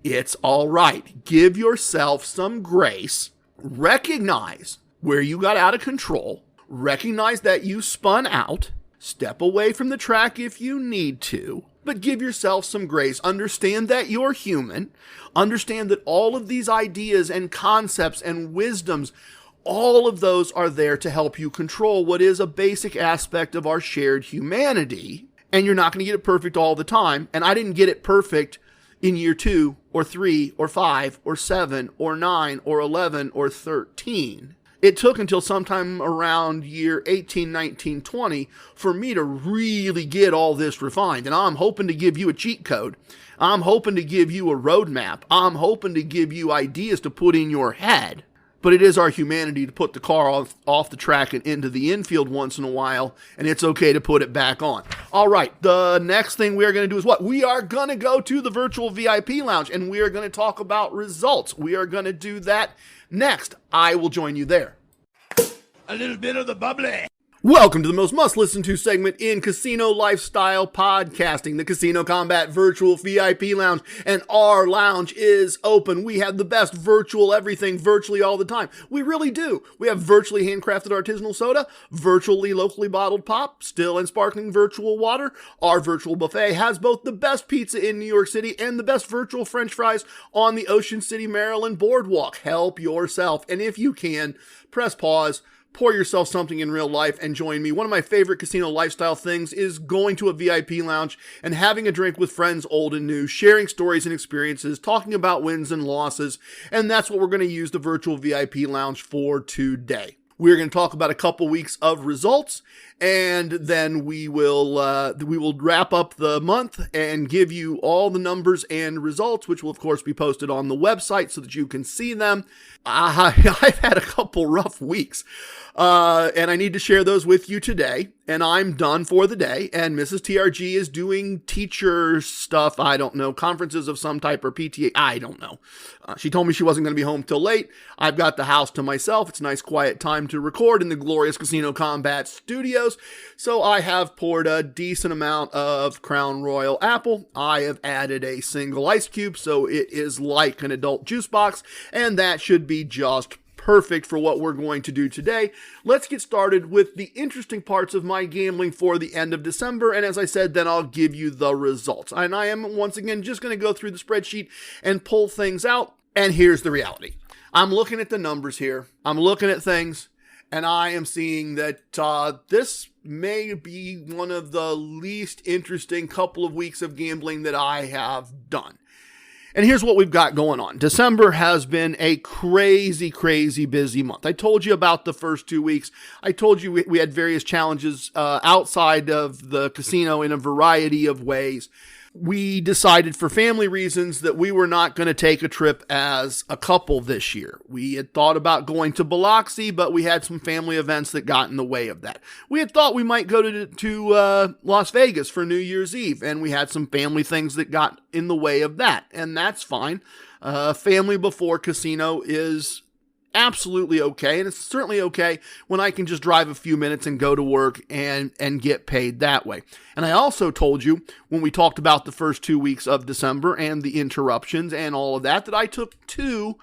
Speaker 1: It's all right. Give yourself some grace. Recognize where you got out of control. Recognize that you spun out. Step away from the track if you need to, but give yourself some grace. Understand that you're human. Understand that all of these ideas and concepts and wisdoms, all of those are there to help you control what is a basic aspect of our shared humanity. And you're not going to get it perfect all the time. And I didn't get it perfect in year 2 or 3 or 5 or 7 or 9 or 11 or 13. It took until sometime around year 18, 19, 20 for me to really get all this refined. And I'm hoping to give you a cheat code. I'm hoping to give you a roadmap. I'm hoping to give you ideas to put in your head. But it is our humanity to put the car off the track and into the infield once in a while, and it's okay to put it back on. All right, the next thing we are going to do is what? We are going to go to the virtual VIP lounge, and we are going to talk about results. We are going to do that next. I will join you there.
Speaker 2: A little bit of the bubbly.
Speaker 1: Welcome to the most must-listen-to segment in casino lifestyle podcasting, the Casino Kombat Virtual VIP Lounge, and our lounge is open. We have the best virtual everything virtually all the time. We really do. We have virtually handcrafted artisanal soda, virtually locally bottled pop, still and sparkling virtual water. Our virtual buffet has both the best pizza in New York City and the best virtual French fries on the Ocean City, Maryland boardwalk. Help yourself, and if you can, press pause, pour yourself something in real life, and join me. One of my favorite casino lifestyle things is going to a VIP lounge and having a drink with friends old and new, sharing stories and experiences, talking about wins and losses, and that's what we're going to use the virtual VIP lounge for today. We're going to talk about a couple weeks of results, and then we will wrap up the month and give you all the numbers and results, which will of course be posted on the website so that you can see them. I've had a couple rough weeks, and I need to share those with you today. And I'm done for the day. And Mrs. TRG is doing teacher stuff. I don't know, conferences of some type or PTA. I don't know. She told me she wasn't going to be home till late. I've got the house to myself. It's a nice quiet time to record in the glorious Casino Kombat studios. casinos. So I have poured a decent amount of Crown Royal Apple. I have added a single ice cube, so it is like an adult juice box, and that should be just perfect for what we're going to do today. Let's get started with the interesting parts of my gambling for the end of December. And as I said, then I'll give you the results. And I am once again just going to go through the spreadsheet and pull things out. And here's the reality. I'm looking at the numbers here. I'm looking at things, and I am seeing that this may be one of the least interesting couple of weeks of gambling that I have done. And here's what we've got going on. December has been a crazy, crazy busy month. I told you about the first 2 weeks. I told you we had various challenges outside of the casino in a variety of ways. We decided for family reasons that we were not going to take a trip as a couple this year. We had thought about going to Biloxi, but we had some family events that got in the way of that. We had thought we might go to Las Vegas for New Year's Eve, and we had some family things that got in the way of that, and that's fine. Family before casino is absolutely okay, and it's certainly okay when I can just drive a few minutes and go to work and get paid that way. And I also told you when we talked about the first 2 weeks of December and the interruptions and all of that I took 2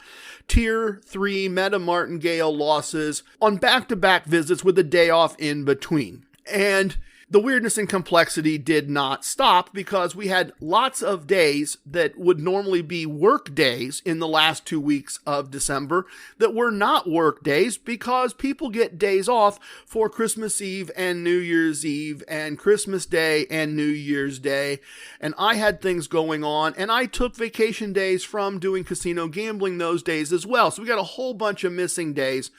Speaker 1: Tier 3 Meta Martingale losses on back-to-back visits with a day off in between. And the weirdness and complexity did not stop because we had lots of days that would normally be work days in the last 2 weeks of December that were not work days because people get days off for Christmas Eve and New Year's Eve and Christmas Day and New Year's Day. And I had things going on, and I took vacation days from doing casino gambling those days as well. So we got a whole bunch of missing days.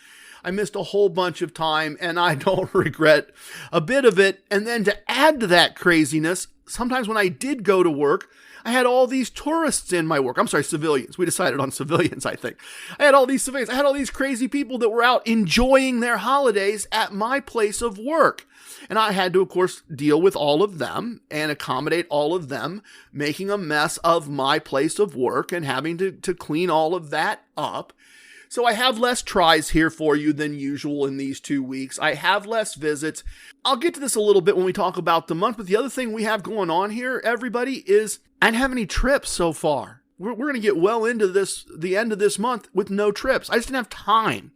Speaker 1: I missed a whole bunch of time, and I don't regret a bit of it. And then to add to that craziness, sometimes when I did go to work, I had all these tourists in my work. I'm sorry, civilians. We decided on civilians, I think. I had all these civilians. I had all these crazy people that were out enjoying their holidays at my place of work. And I had to, of course, deal with all of them and accommodate all of them, making a mess of my place of work and having to clean all of that up. So I have less tries here for you than usual in these 2 weeks. I have less visits. I'll get to this a little bit when we talk about the month, but the other thing we have going on here, everybody, is I didn't have any trips so far. We're going to get well into the end of this month with no trips. I just didn't have time.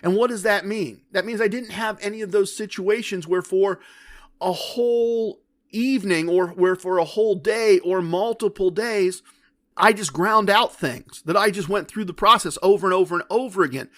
Speaker 1: And what does that mean? That means I didn't have any of those situations where for a whole evening or where for a whole day or multiple days, I just ground out things, that I just went through the process over and over and over again.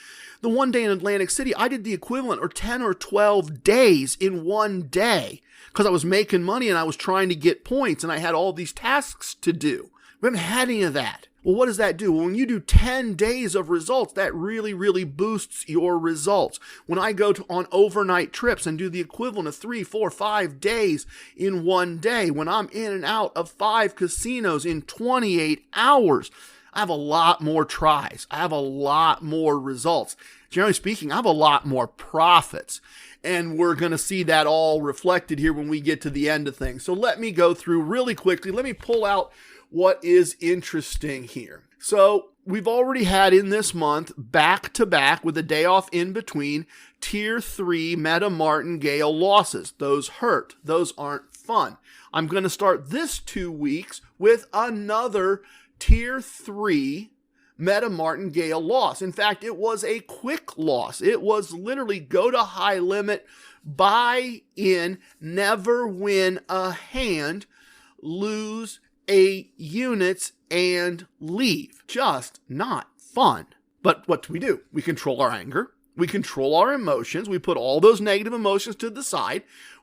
Speaker 1: The one day in Atlantic City, I did the equivalent or 10 or 12 days in one day because I was making money and I was trying to get points and I had all these tasks to do. We haven't had any of that. Well, what does that do? Well, when you do 10 days of results, that really, really boosts your results. When I go on overnight trips and do the equivalent of 3, 4, 5 days in one day, when I'm in and out of 5 casinos in 28 hours, I have a lot more tries. I have a lot more results. Generally speaking, I have a lot more profits. And we're going to see that all reflected here when we get to the end of things. So let me go through really quickly. Let me pull out what is interesting here. So we've already had in this month, back to back with a day off in between, Tier 3 Meta Martingale losses. Those hurt. Those aren't fun. I'm going to start this 2 weeks with another Tier 3 Meta Martingale loss. In fact, it was a quick loss. It was literally go to high limit, buy in, never win a hand, lose 8 units, and leave. Just not fun. But what do? We control our anger. We control our emotions. We put all those negative emotions to the side.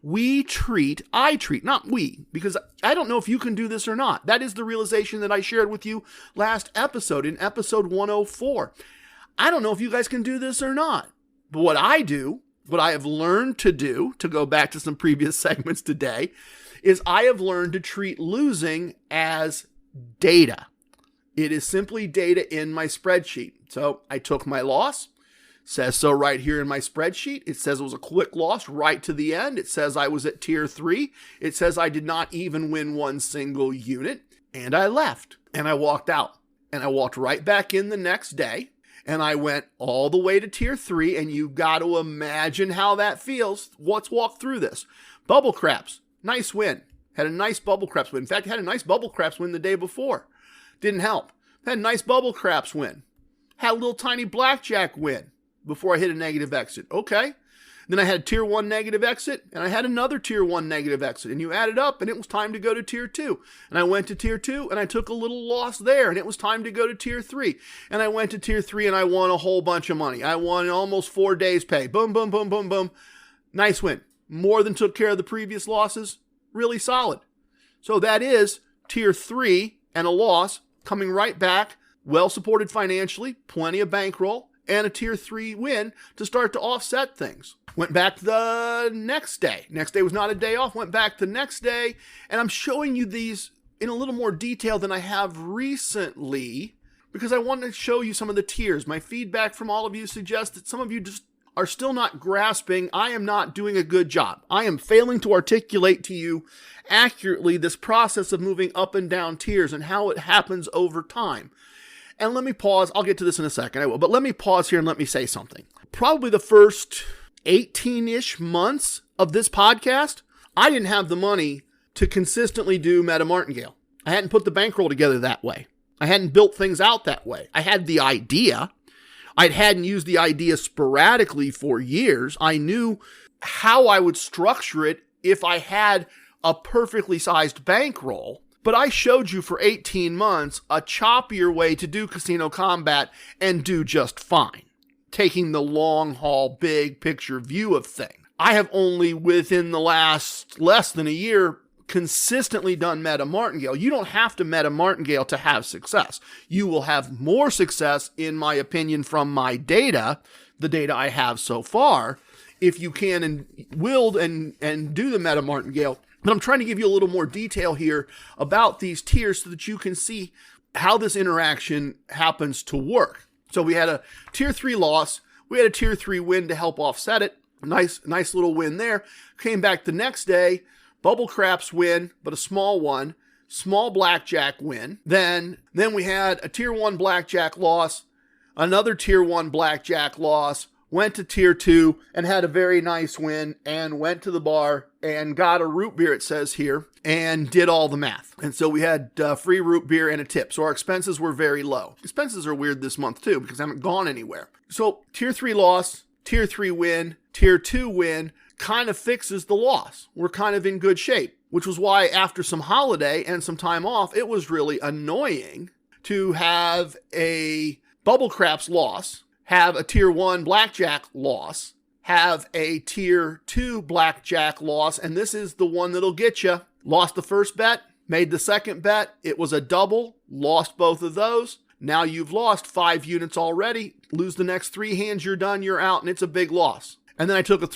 Speaker 1: I treat, not we, because I don't know if you can do this or not. That is the realization that I shared with you last episode, in episode 104. I don't know if you guys can do this or not. But what I do, what I have learned to do, to go back to some previous segments today, is I have learned to treat losing as data. It is simply data in my spreadsheet. So I took my loss, says so right here in my spreadsheet. It says it was a quick loss right to the end. It says I was at tier 3. It says I did not even win one single unit. And I left and I walked out and I walked right back in the next day. And I went all the way to tier 3, and you've got to imagine how that feels. Let's walk through this. Bubble Craps, nice win. Had a nice Bubble Craps win. In fact, had a nice Bubble Craps win the day before. Didn't help. Had a nice Bubble Craps win. Had a little tiny blackjack win before I hit a negative exit. Okay. Then I had a tier 1 negative exit, and I had another tier 1 negative exit. And you add it up, and it was time to go to tier 2. And I went to tier 2, and I took a little loss there, and it was time to go to tier 3. And I went to tier 3, and I won a whole bunch of money. I won almost 4 days' pay. Boom, boom, boom, boom, boom. Nice win. More than took care of the previous losses. Really solid. So that is tier 3 and a loss coming right back, well supported financially, plenty of bankroll, and a tier 3 win to start to offset things. Went back the next day. Next day was not a day off. Went back the next day. And I'm showing you these in a little more detail than I have recently because I want to show you some of the tiers. My feedback from all of you suggests that some of you just are still not grasping. I am not doing a good job. I am failing to articulate to you accurately this process of moving up and down tiers and how it happens over time. And let me pause. I'll get to this in a second. I will. But let me pause here and let me say something. Probably the first 18-ish months of this podcast, I didn't have the money to consistently do Meta Martingale. I hadn't put the bankroll together that way. I hadn't built things out that way. I had the idea. I hadn't used the idea sporadically for years. I knew how I would structure it if I had a perfectly sized bankroll. But I showed you for 18 months a choppier way to do Casino Kombat and do just fine, taking the long haul, big picture view of things. I have only within the last less than a year consistently done Meta Martingale. You don't have to Meta Martingale to have success. You will have more success, in my opinion, from my data, the data I have so far, if you can and will and do the Meta Martingale. But I'm trying to give you a little more detail here about these tiers so that you can see how this interaction happens to work. So we had a tier 3 loss. We had a tier 3 win to help offset it. Nice little win there. Came back the next day. Bubble Craps win, but a small one. Small blackjack win. Then we had a tier 1 blackjack loss. Another tier 1 blackjack loss. Went to tier 2 and had a very nice win and went to the bar and got a root beer, it says here, and did all the math. And so we had free root beer and a tip. So our expenses were very low. Expenses are weird this month too because I haven't gone anywhere. So tier 3 loss, tier 3 win, tier 2 win kind of fixes the loss. We're kind of in good shape, which was why after some holiday and some time off, it was really annoying to have a Bubble Craps loss, have a tier 1 blackjack loss, have a tier 2 blackjack loss, and this is the one that'll get you. Lost the first bet, made the second bet, it was a double, lost both of those. Now you've lost 5 units already. Lose the next 3 hands, you're done, you're out, and it's a big loss. And then I took a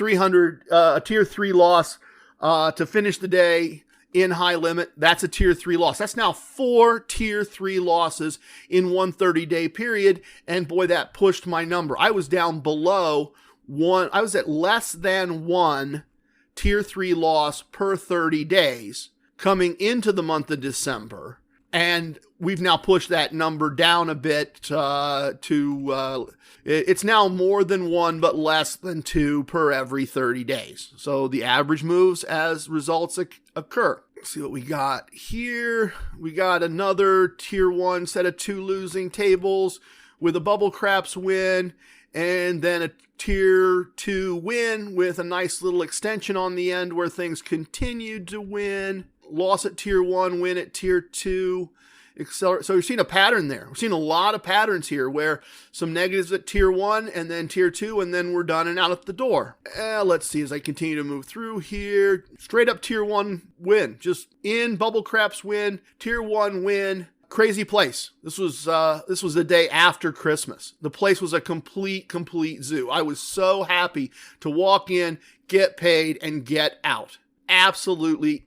Speaker 1: tier 3 loss to finish the day in high limit. That's a tier 3 loss. That's now 4 tier 3 losses in one 30-day period. And boy, that pushed my number. I was down below 1. I was at less than 1 tier 3 loss per 30 days coming into the month of December. And we've now pushed that number down a bit it's now more than 1, but less than 2 per every 30 days. So the average moves as results occur. Let's see what we got here. We got another tier 1 set of 2 losing tables with a Bubble Craps win, and then a tier 2 win with a nice little extension on the end where things continued to win. Loss at tier 1, win at tier 2. So we've seen a pattern there. We've seen a lot of patterns here where some negatives at tier 1 and then tier 2, and then we're done and out at the door. Let's see as I continue to move through here. Straight up tier 1 win. Just in Bubble Craps win, tier 1 win. Crazy place. This was the day after Christmas. The place was a complete zoo. I was so happy to walk in, get paid, and get out. Absolutely,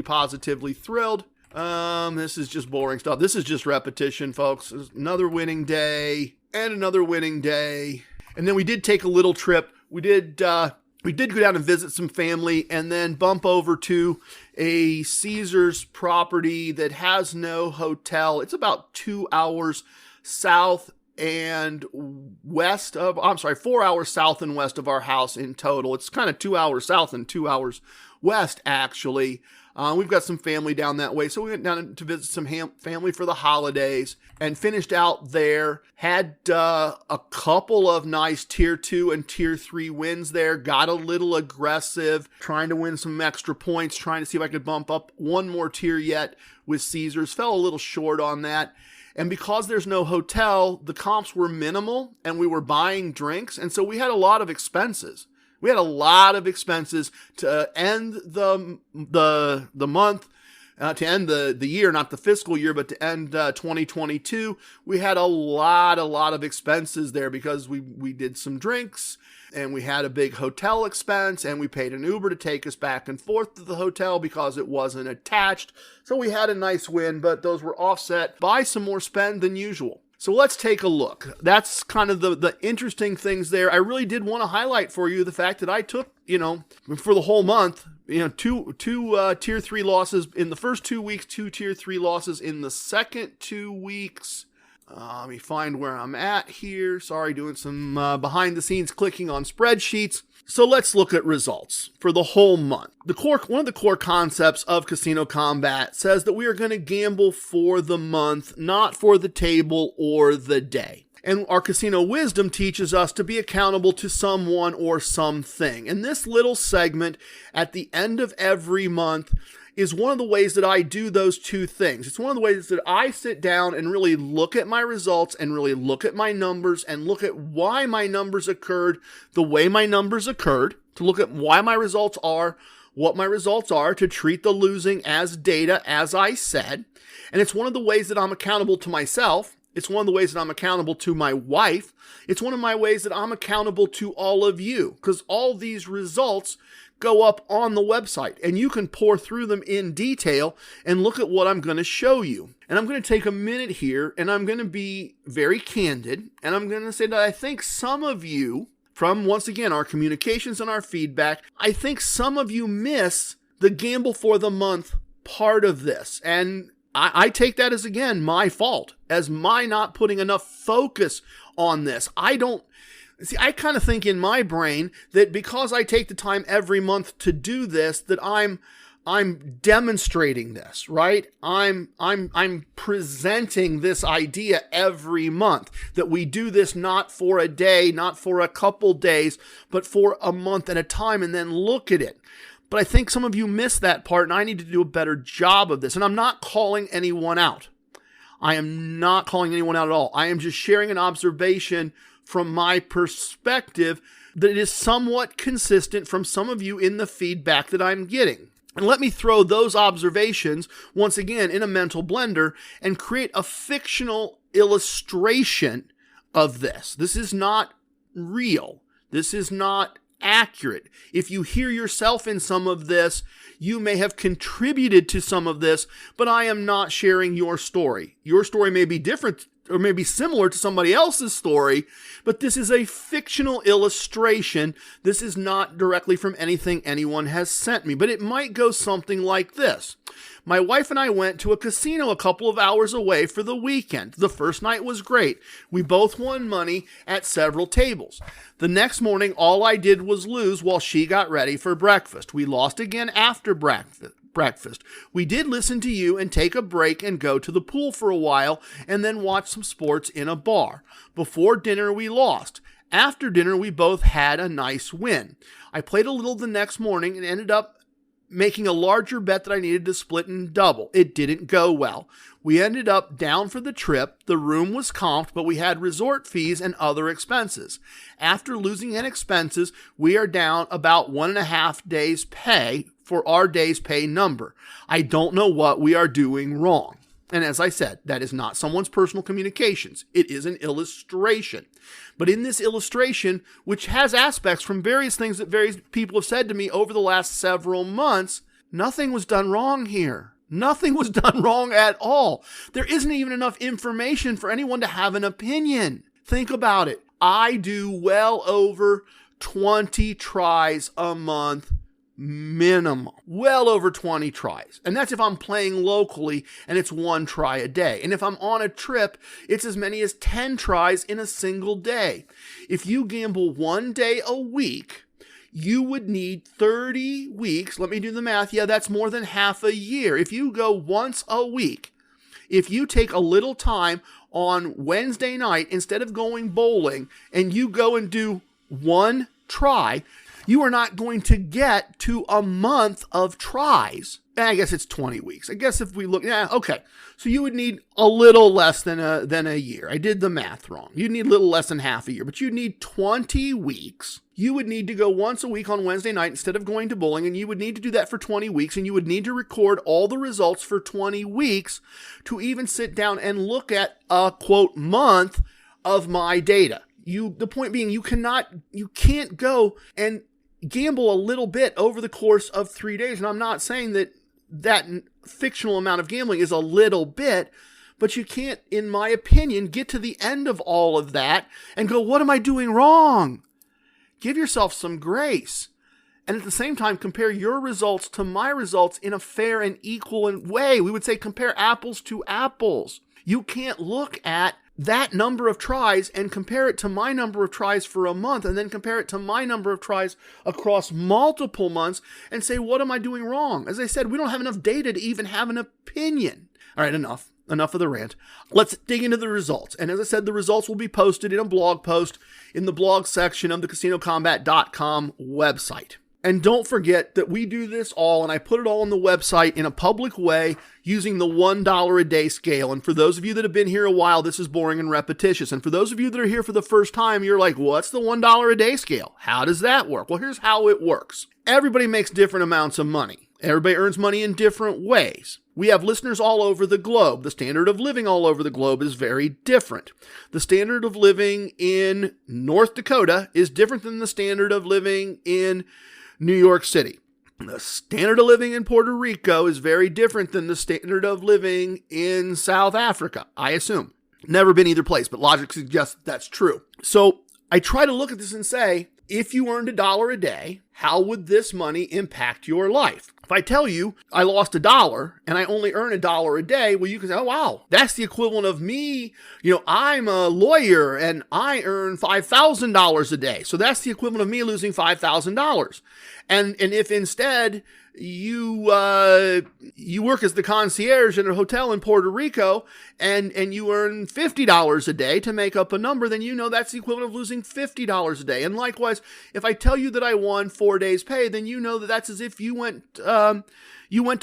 Speaker 1: positively thrilled. This is just boring stuff. This is just repetition, folks. There's another winning day and another winning day. And then we did take a little trip. We did go down and visit some family and then bump over to a Caesars property that has no hotel. It's about 2 hours south and 4 hours south and west of our house in total. It's kind of 2 hours south and 2 hours west, actually. We've got some family down that way, so we went down to visit some family for the holidays and finished out there. Had a couple of nice tier 2 and tier 3 wins there. Got a little aggressive, trying to win some extra points, trying to see if I could bump up one more tier yet with Caesars. Fell a little short on that. And because there's no hotel, the comps were minimal and we were buying drinks. And so we had a lot of expenses. We had a lot of expenses to end the month, to end the year, not the fiscal year, but to end 2022. We had a lot of expenses there because we did some drinks and we had a big hotel expense and we paid an Uber to take us back and forth to the hotel because it wasn't attached. So we had a nice win, but those were offset by some more spend than usual. So let's take a look. That's kind of the interesting things there. I really did want to highlight for you the fact that I took, for the whole month, two tier 3 losses in the first 2 weeks, 2 tier 3 losses in the second 2 weeks. Let me find where I'm at here. Sorry, doing some behind the scenes clicking on spreadsheets. So let's look at results for the whole month. One of the core concepts of Casino Kombat says that we are going to gamble for the month, not for the table or the day. And our casino wisdom teaches us to be accountable to someone or something. And this little segment at the end of every month is one of the ways that I do those two things. It's one of the ways that I sit down and really look at my results and really look at my numbers and look at why my numbers occurred the way my numbers occurred, to look at why my results are what my results are, to treat the losing as data, as I said. And it's one of the ways that I'm accountable to myself. It's one of the ways that I'm accountable to my wife. It's one of my ways that I'm accountable to all of you, because all these results go up on the website and you can pour through them in detail and look at what I'm going to show you. And I'm going to take a minute here and I'm going to be very candid and I'm going to say that I think some of you, from once again our communications and our feedback, I think some of you miss the gamble for the month part of this. And I take that as, again, my fault, as my not putting enough focus on this. I kind of think in my brain that because I take the time every month to do this, that I'm demonstrating this, right? I'm presenting this idea every month, that we do this not for a day, not for a couple days, but for a month at a time, and then look at it. But I think some of you missed that part, and I need to do a better job of this. And I'm not calling anyone out. I am not calling anyone out at all. I am just sharing an observation from my perspective that it is somewhat consistent from some of you in the feedback that I'm getting. And let me throw those observations once again in a mental blender and create a fictional illustration of this. This is not real. This is not accurate. If you hear yourself in some of this, you may have contributed to some of this, but I am not sharing your story. Your story may be different or maybe similar to somebody else's story, but this is a fictional illustration. This is not directly from anything anyone has sent me, but it might go something like this. My wife and I went to a casino a couple of hours away for the weekend. The first night was great. We both won money at several tables. The next morning, all I did was lose while she got ready for breakfast. We lost again after breakfast. We did listen to you and take a break and go to the pool for a while and then watch some sports in a bar. Before dinner, we lost. After dinner, we both had a nice win. I played a little the next morning and ended up making a larger bet that I needed to split and double. It didn't go well. We ended up down for the trip. The room was comped, but we had resort fees and other expenses. After losing in expenses, we are down about 1.5 days' pay for our day's pay number. I don't know what we are doing wrong. And as I said, that is not someone's personal communications. It is an illustration. But in this illustration, which has aspects from various things that various people have said to me over the last several months, nothing was done wrong here. Nothing was done wrong at all. There isn't even enough information for anyone to have an opinion. Think about it. I do well over 20 tries a month minimum. Well over 20 tries. And that's if I'm playing locally and it's one try a day. And if I'm on a trip, it's as many as 10 tries in a single day. If you gamble one day a week, you would need 30 weeks. Let me do the math. Yeah, that's more than half a year. If you go once a week, if you take a little time on Wednesday night, instead of going bowling, and you go and do one try, you are not going to get to a month of tries. I guess it's 20 weeks. I guess if we look, okay. So you would need a little less than a year. I did the math wrong. You'd need a little less than half a year, but you'd need 20 weeks. You would need to go once a week on Wednesday night instead of going to bowling, and you would need to do that for 20 weeks, and you would need to record all the results for 20 weeks to even sit down and look at a, quote, month of my data. The point being, you can't go and gamble a little bit over the course of 3 days. And I'm not saying that fictional amount of gambling is a little bit, but you can't, in my opinion, get to the end of all of that and go, what am I doing wrong? Give yourself some grace. And at the same time, compare your results to my results in a fair and equal way. We would say compare apples to apples. You can't look at that number of tries and compare it to my number of tries for a month and then compare it to my number of tries across multiple months and say, what am I doing wrong? As I said, we don't have enough data to even have an opinion. All right, enough of the rant. Let's dig into the results. And as I said, the results will be posted in a blog post in the blog section of the CasinoKombat.com website. And don't forget that we do this all, and I put it all on the website in a public way using the $1 a day scale. And for those of you that have been here a while, this is boring and repetitious. And for those of you that are here for the first time, you're like, what's the $1 a day scale? How does that work? Well, here's how it works. Everybody makes different amounts of money. Everybody earns money in different ways. We have listeners all over the globe. The standard of living all over the globe is very different. The standard of living in North Dakota is different than the standard of living in New York City. The standard of living in Puerto Rico is very different than the standard of living in South Africa, I assume. Never been either place, but logic suggests that's true. So I try to look at this and say, if you earned $1 a day, how would this money impact your life? If I tell you I lost $1 and I only earn $1 a day, well, you can say, oh, wow, that's the equivalent of me. I'm a lawyer and I earn $5,000 a day. So that's the equivalent of me losing $5,000. And if instead you work as the concierge in a hotel in Puerto Rico and you earn $50 a day to make up a number, then that's the equivalent of losing $50 a day. And likewise, if I tell you that I won 4 days pay, then that's as if you went to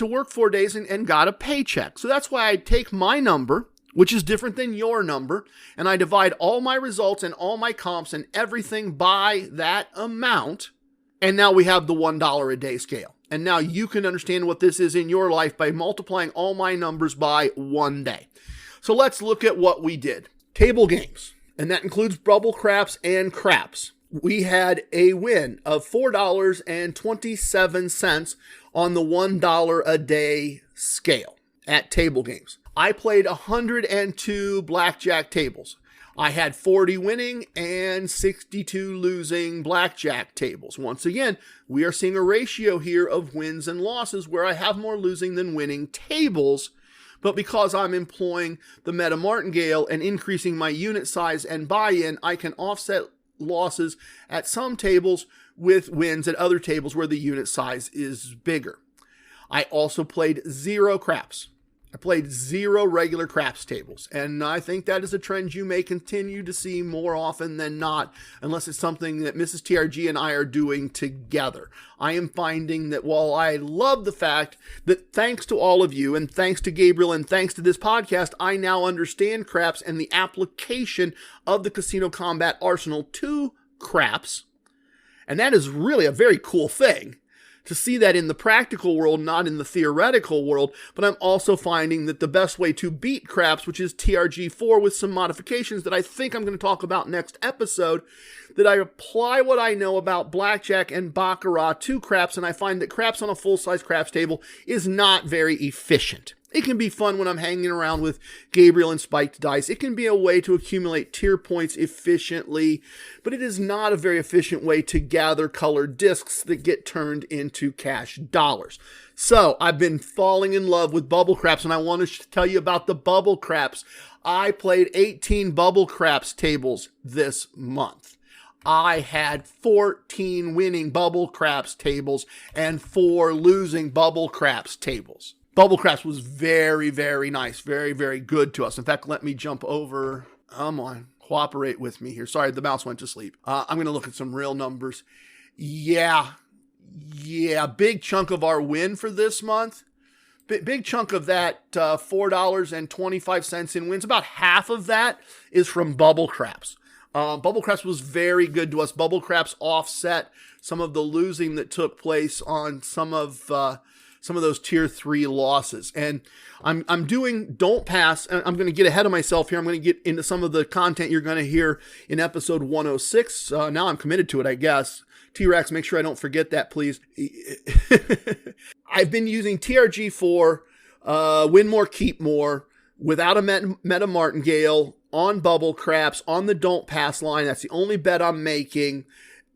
Speaker 1: work 4 days and got a paycheck. So that's why I take my number, which is different than your number, and I divide all my results and all my comps and everything by that amount. And now we have the $1 a day scale. And now you can understand what this is in your life by multiplying all my numbers by 1 day. So let's look at what we did. Table games, and that includes bubble craps and craps. We had a win of $4.27 on the $1 a day scale at table games. I played 102 blackjack tables. I had 40 winning and 62 losing blackjack tables. Once again, we are seeing a ratio here of wins and losses where I have more losing than winning tables. But because I'm employing the meta martingale and increasing my unit size and buy-in, I can offset losses at some tables with wins at other tables where the unit size is bigger. I also played 0 craps. I played 0 regular craps tables, and I think that is a trend you may continue to see more often than not, unless it's something that Mrs. TRG and I are doing together. I am finding that while I love the fact that thanks to all of you, and thanks to Gabriel, and thanks to this podcast, I now understand craps and the application of the Casino Kombat arsenal to craps, and that is really a very cool thing. To see that in the practical world, not in the theoretical world, but I'm also finding that the best way to beat craps, which is TRG4 with some modifications that I think I'm going to talk about next episode, that I apply what I know about blackjack and baccarat to craps, and I find that craps on a full-size craps table is not very efficient. It can be fun when I'm hanging around with Gabriel and Spiked Dice. It can be a way to accumulate tier points efficiently, but it is not a very efficient way to gather colored discs that get turned into cash dollars. So I've been falling in love with bubble craps, and I want to tell you about the bubble craps. I played 18 bubble craps tables this month. I had 14 winning bubble craps tables and 4 losing bubble craps tables. Bubble craps was very, very nice. Very, very good to us. In fact, let me jump over. Come on. Cooperate with me here. Sorry, the mouse went to sleep. I'm going to look at some real numbers. Yeah. Big chunk of our win for this month. Big chunk of that $4.25 in wins. About half of that is from bubble craps. Bubble craps was very good to us. Bubble craps offset some of the losing that took place on some of those tier 3 losses. And I'm doing Don't Pass. I'm going to get ahead of myself here. I'm going to get into some of the content you're going to hear in episode 106. Now I'm committed to it, I guess. T-Rex, make sure I don't forget that, please. I've been using TRG for Win More, Keep More without a meta martingale on bubble craps on the Don't Pass line. That's the only bet I'm making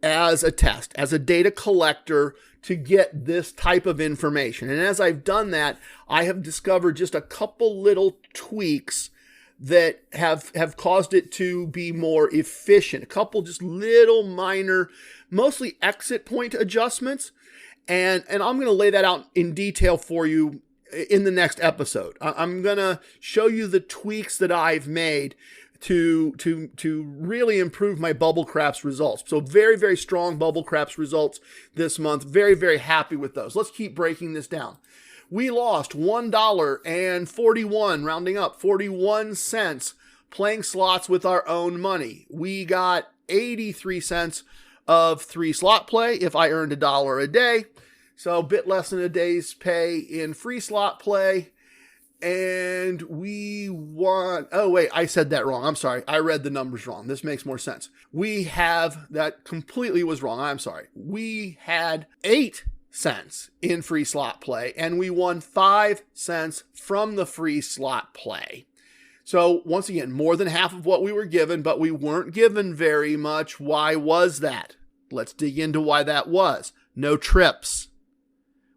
Speaker 1: as a test, as a data collector, to get this type of information. And as I've done that, I have discovered just a couple little tweaks that have caused it to be more efficient. A couple just little minor, mostly exit point adjustments. And I'm going to lay that out in detail for you in the next episode. I'm going to show you the tweaks that I've made to really improve my bubble craps results. So very, very strong bubble craps results this month. Very, very happy with those. Let's keep breaking this down. We lost $1.41, rounding up 41 cents, playing slots with our own money. We got 83 cents of 3 slot play if I earned $1 a day. So a bit less than a day's pay in free slot play. And we won. Oh, wait, I said that wrong. I'm sorry. I read the numbers wrong. This makes more sense. That completely was wrong. I'm sorry. We had 8 cents in free slot play, and we won 5 cents from the free slot play. So once again, more than half of what we were given, but we weren't given very much. Why was that? Let's dig into why that was. No trips.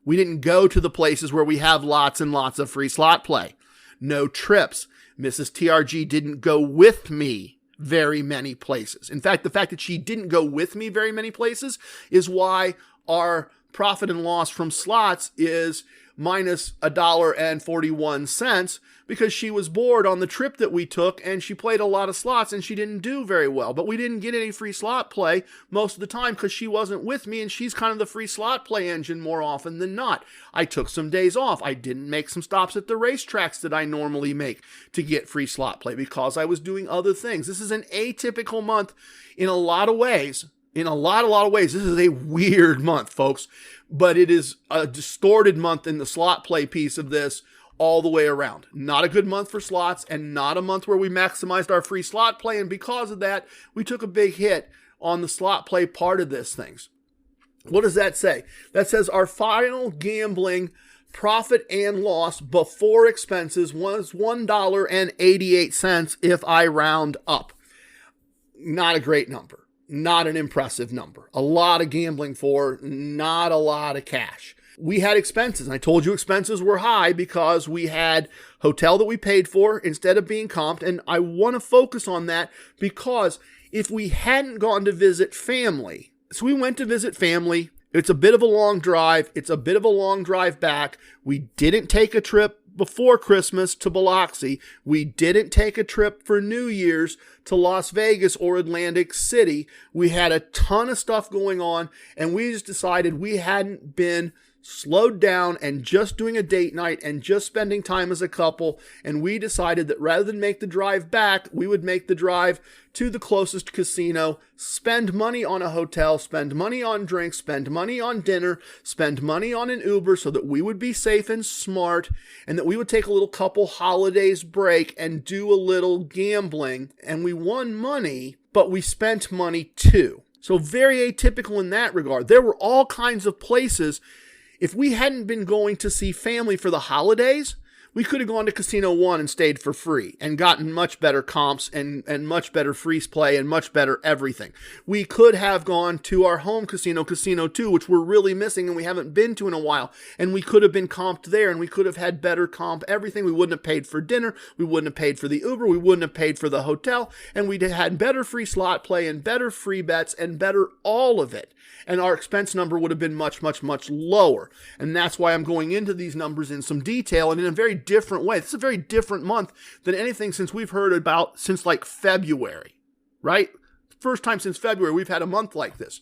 Speaker 1: We didn't go to the places where we have lots and lots of free slot play. No trips. Mrs. TRG didn't go with me very many places. In fact, the fact that she didn't go with me very many places is why our profit and loss from slots is minus $1.41, because she was bored on the trip that we took and she played a lot of slots and she didn't do very well. But we didn't get any free slot play most of the time because she wasn't with me, and she's kind of the free slot play engine more often than not. I took some days off. I didn't make some stops at the racetracks that I normally make to get free slot play because I was doing other things. This is an atypical month in a lot of ways. In a lot of ways, this is a weird month, folks, but it is a distorted month in the slot play piece of this all the way around. Not a good month for slots, and not a month where we maximized our free slot play, and because of that, we took a big hit on the slot play part of this things. What does that say? That says our final gambling profit and loss before expenses was $1.88 if I round up. Not a great number. Not an impressive number. A lot of gambling for not a lot of cash. We had expenses. And I told you expenses were high because we had hotel that we paid for instead of being comped. And I want to focus on that because if we hadn't gone to visit family, so we went to visit family. It's a bit of a long drive. It's a bit of a long drive back. We didn't take a trip before Christmas to Biloxi. We didn't take a trip for New Year's to Las Vegas or Atlantic City. We had a ton of stuff going on, and we just decided we hadn't been slowed down and just doing a date night and just spending time as a couple. And we decided that rather than make the drive back, we would make the drive to the closest casino, spend money on a hotel, spend money on drinks, spend money on dinner, spend money on an Uber so that we would be safe and smart, and that we would take a little couple holidays break and do a little gambling. And we won money, but we spent money too. So very atypical in that regard. There were all kinds of places. If we hadn't been going to see family for the holidays, We could have gone to Casino 1 and stayed for free and gotten much better comps and much better freeze play and much better everything. We could have gone to our home casino, Casino 2, which we're really missing and we haven't been to in a while. And we could have been comped there and we could have had better comp everything. We wouldn't have paid for dinner. We wouldn't have paid for the Uber. We wouldn't have paid for the hotel. And we'd have had better free slot play and better free bets and better all of it. And our expense number would have been much, much, much lower. And that's why I'm going into these numbers in some detail and in a very different way. This is a very different month than anything since we've heard about since like February, right? First time since February we've had a month like this.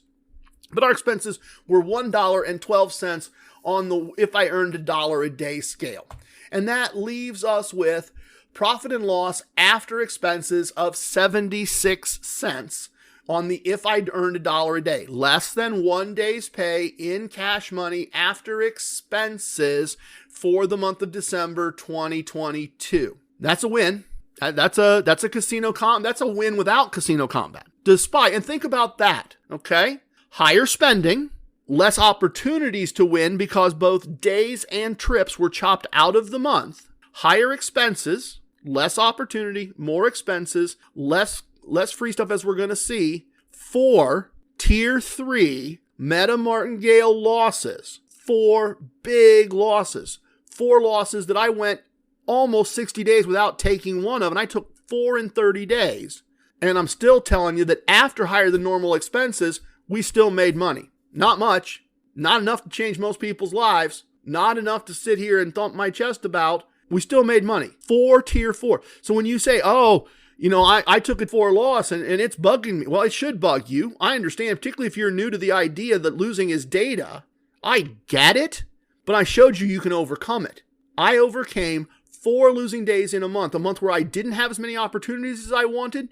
Speaker 1: But our expenses were $1.12 on the if I earned $1 a day scale. And that leaves us with profit and loss after expenses of 76 cents on the if I'd earned $1 a day, less than 1 day's pay in cash money after expenses for the month of December 2022. That's a win. That's a that's a win without Casino Kombat. Despite, and think about that, okay? Higher spending, less opportunities to win because both days and trips were chopped out of the month. Higher expenses, less opportunity, more expenses, less free stuff as we're going to see. 4 tier 3 meta martingale losses. 4 big losses. 4 losses that I went almost 60 days without taking one of, and I took 4 in 30 days. And I'm still telling you that after higher than normal expenses, we still made money. Not much. Not enough to change most people's lives. Not enough to sit here and thump my chest about. We still made money. 4 tier 4. So when you say, oh, you know, I took it for a loss and it's bugging me. Well, it should bug you. I understand, particularly if you're new to the idea that losing is data. I get it, but I showed you can overcome it. I overcame 4 losing days in a month where I didn't have as many opportunities as I wanted,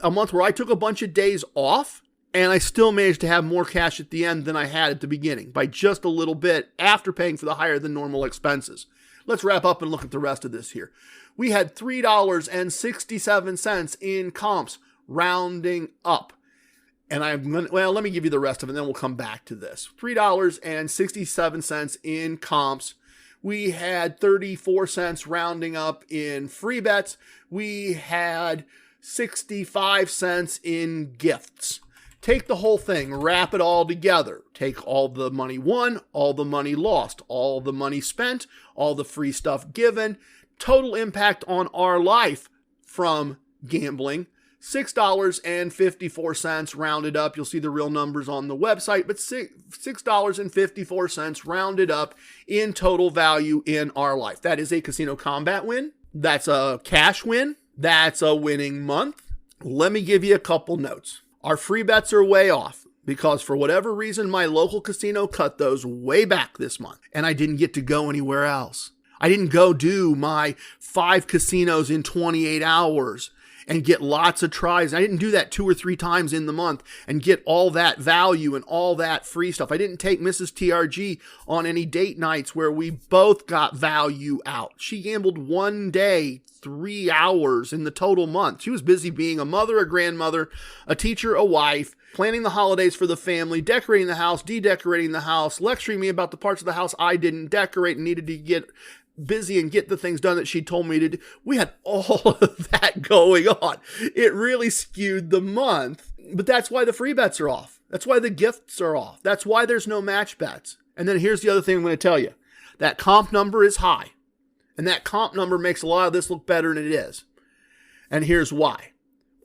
Speaker 1: a month where I took a bunch of days off, and I still managed to have more cash at the end than I had at the beginning by just a little bit after paying for the higher than normal expenses. Let's wrap up and look at the rest of this here. We had $3.67 in comps, rounding up. And let me give you the rest of it, and then we'll come back to this. $3.67 in comps. We had 34 cents rounding up in free bets. We had 65 cents in gifts. Take the whole thing, wrap it all together. Take all the money won, all the money lost, all the money spent, all the free stuff given. Total impact on our life from gambling, $6.54 rounded up. You'll see the real numbers on the website, but $6.54 rounded up in total value in our life. That is a Casino Kombat win. That's a cash win. That's a winning month. Let me give you a couple notes. Our free bets are way off because for whatever reason, my local casino cut those way back this month and I didn't get to go anywhere else. I didn't go do my 5 casinos in 28 hours and get lots of tries. I didn't do that 2 or 3 times in the month and get all that value and all that free stuff. I didn't take Mrs. TRG on any date nights where we both got value out. She gambled 1 day, 3 hours in the total month. She was busy being a mother, a grandmother, a teacher, a wife, planning the holidays for the family, decorating the house, de-decorating the house, lecturing me about the parts of the house I didn't decorate and needed to get busy and get the things done that she told me to do. We had all of that going on. It really skewed the month, but that's why the free bets are off. That's why the gifts are off. That's why there's no match bets. And then here's the other thing I'm going to tell you. That comp number is high, and that comp number makes a lot of this look better than it is. And here's why.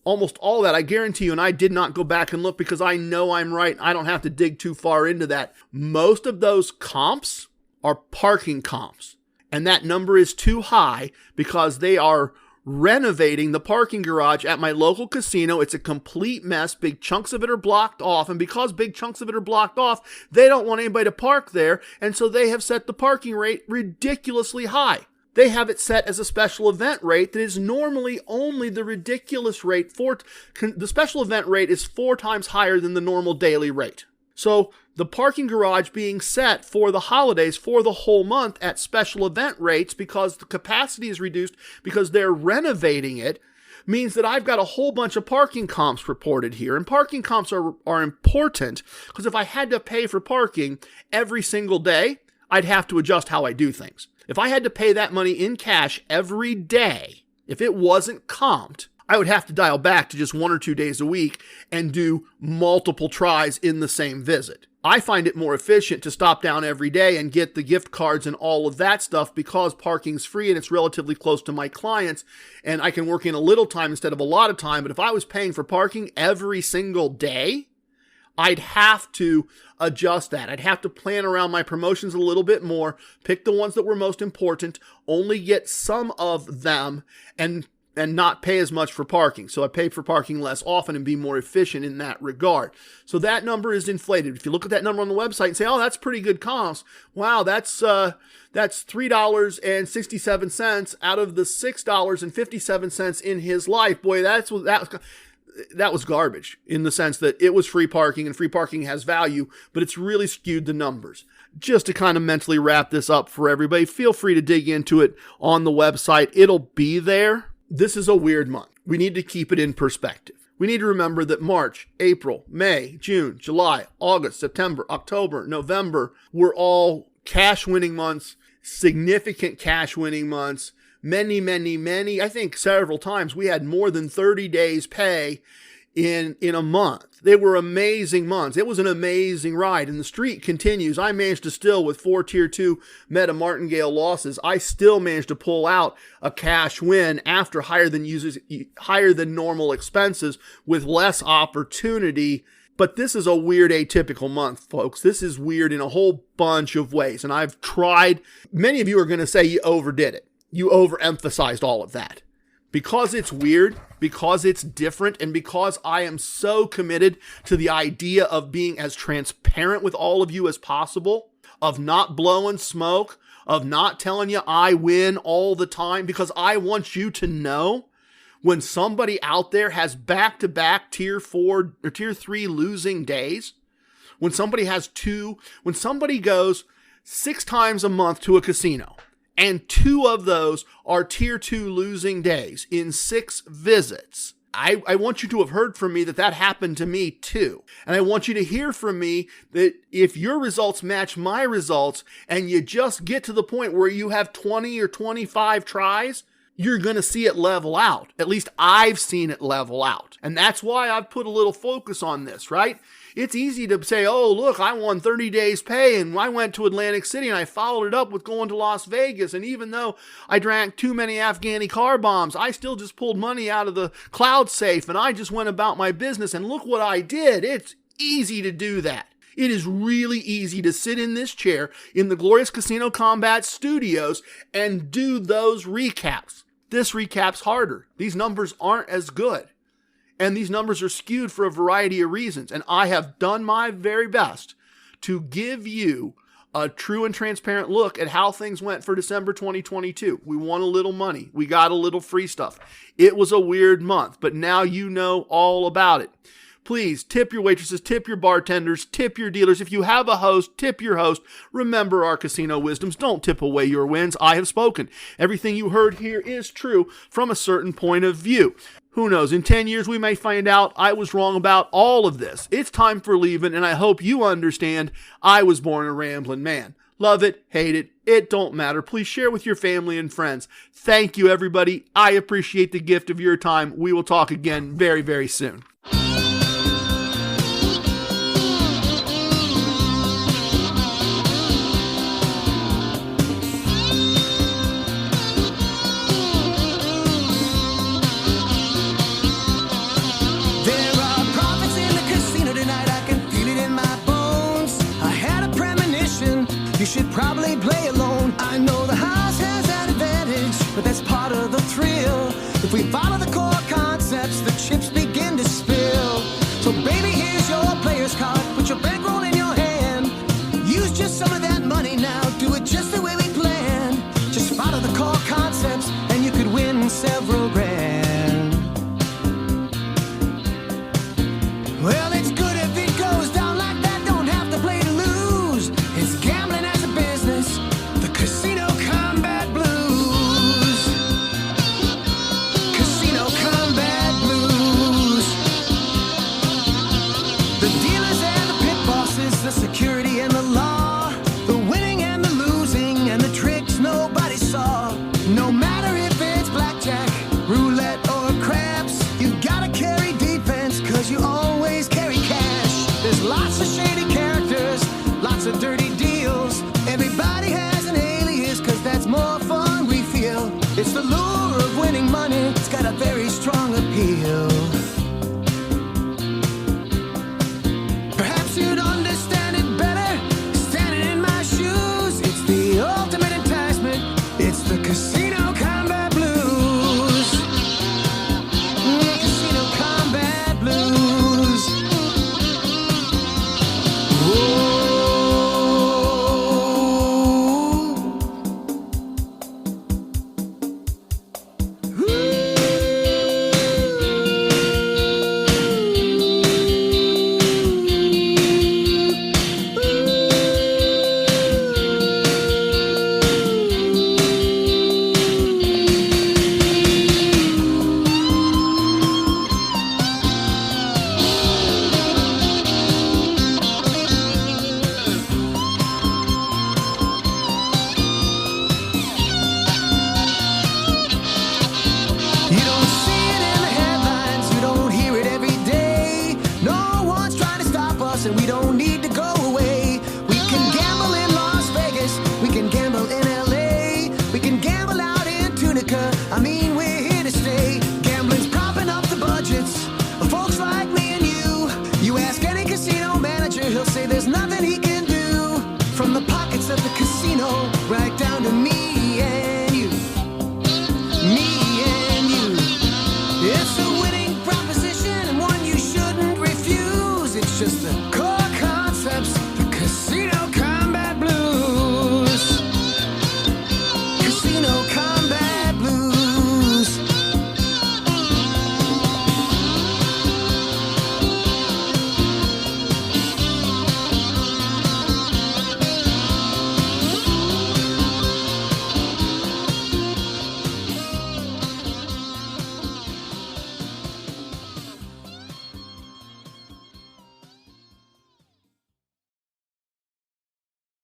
Speaker 1: Almost all that, I guarantee you, and I did not go back and look because I know I'm right. I don't have to dig too far into that. Most of those comps are parking comps. And that number is too high because they are renovating the parking garage at my local casino. It's a complete mess. Big chunks of it are blocked off. And because big chunks of it are blocked off, they don't want anybody to park there. And so they have set the parking rate ridiculously high. They have it set as a special event rate that is normally only the ridiculous rate. The special event rate is 4 times higher than the normal daily rate. So the parking garage being set for the holidays for the whole month at special event rates because the capacity is reduced because they're renovating it means that I've got a whole bunch of parking comps reported here. And parking comps are important because if I had to pay for parking every single day, I'd have to adjust how I do things. If I had to pay that money in cash every day, if it wasn't comped, I would have to dial back to just 1 or 2 days a week and do multiple tries in the same visit. I find it more efficient to stop down every day and get the gift cards and all of that stuff because parking's free and it's relatively close to my clients and I can work in a little time instead of a lot of time. But if I was paying for parking every single day, I'd have to adjust that. I'd have to plan around my promotions a little bit more, pick the ones that were most important, only get some of them and not pay as much for parking. So I pay for parking less often and be more efficient in that regard. So that number is inflated. If you look at that number on the website and say, oh, that's pretty good comps. Wow, that's $3.67 out of the $6.57 in his life. Boy, that was garbage in the sense that it was free parking and free parking has value, but it's really skewed the numbers. Just to kind of mentally wrap this up for everybody, feel free to dig into it on the website. It'll be there. This is a weird month. We need to keep it in perspective. We need to remember that March, April, May, June, July, August, September, October, November were all cash winning months, significant cash winning months. Many, I think several times we had more than 30 days pay in a month. They were amazing months. It was an amazing ride, and the streak continues. I managed to still, with 4 Tier 2 Meta Martingale losses, I still managed to pull out a cash win after higher than normal expenses with less opportunity. But this is a weird atypical month, folks. This is weird in a whole bunch of ways, and I've tried. Many of you are going to say you overdid it. You overemphasized all of that. Because it's weird, because it's different, and because I am so committed to the idea of being as transparent with all of you as possible, of not blowing smoke, of not telling you I win all the time, because I want you to know when somebody out there has back-to-back Tier 4 or Tier 3 losing days, when somebody goes 6 times a month to a casino, and 2 of those are Tier 2 losing days in 6 visits. I want you to have heard from me that happened to me too. And I want you to hear from me that if your results match my results and you just get to the point where you have 20 or 25 tries, you're going to see it level out. At least I've seen it level out. And that's why I've put a little focus on this, right? It's easy to say, oh, look, I won 30 days pay and I went to Atlantic City and I followed it up with going to Las Vegas. And even though I drank too many Afghani car bombs, I still just pulled money out of the cloud safe and I just went about my business and look what I did. It's easy to do that. It is really easy to sit in this chair in the glorious Casino Kombat studios and do those recaps. This recap's harder. These numbers aren't as good. And these numbers are skewed for a variety of reasons. And I have done my very best to give you a true and transparent look at how things went for December 2022. We won a little money. We got a little free stuff. It was a weird month, but now you know all about it. Please tip your waitresses, tip your bartenders, tip your dealers. If you have a host, tip your host. Remember our casino wisdoms. Don't tip away your wins. I have spoken. Everything you heard here is true from a certain point of view. Who knows? In 10 years, we may find out I was wrong about all of this. It's time for leaving, and I hope you understand I was born a rambling man. Love it, hate it, it don't matter. Please share with your family and friends. Thank you, everybody. I appreciate the gift of your time. We will talk again very, very soon.
Speaker 3: You should probably play alone. I know the house has an advantage, but that's part of the thrill. If we follow the core concepts, the chips begin to spill. So baby, here's your player's card. Put your bankroll in your hand. Use just some of that money now. Do it just the way we planned. Just follow the core concepts and you could win several grand. Well, it's good if it goes down like that. Don't have to play to lose. It's gambling as a business. The Casino Kombat Blues. Casino Kombat Blues. The dealers and the pit bosses, the security and the law, the winning and the losing and the tricks nobody It's the Casino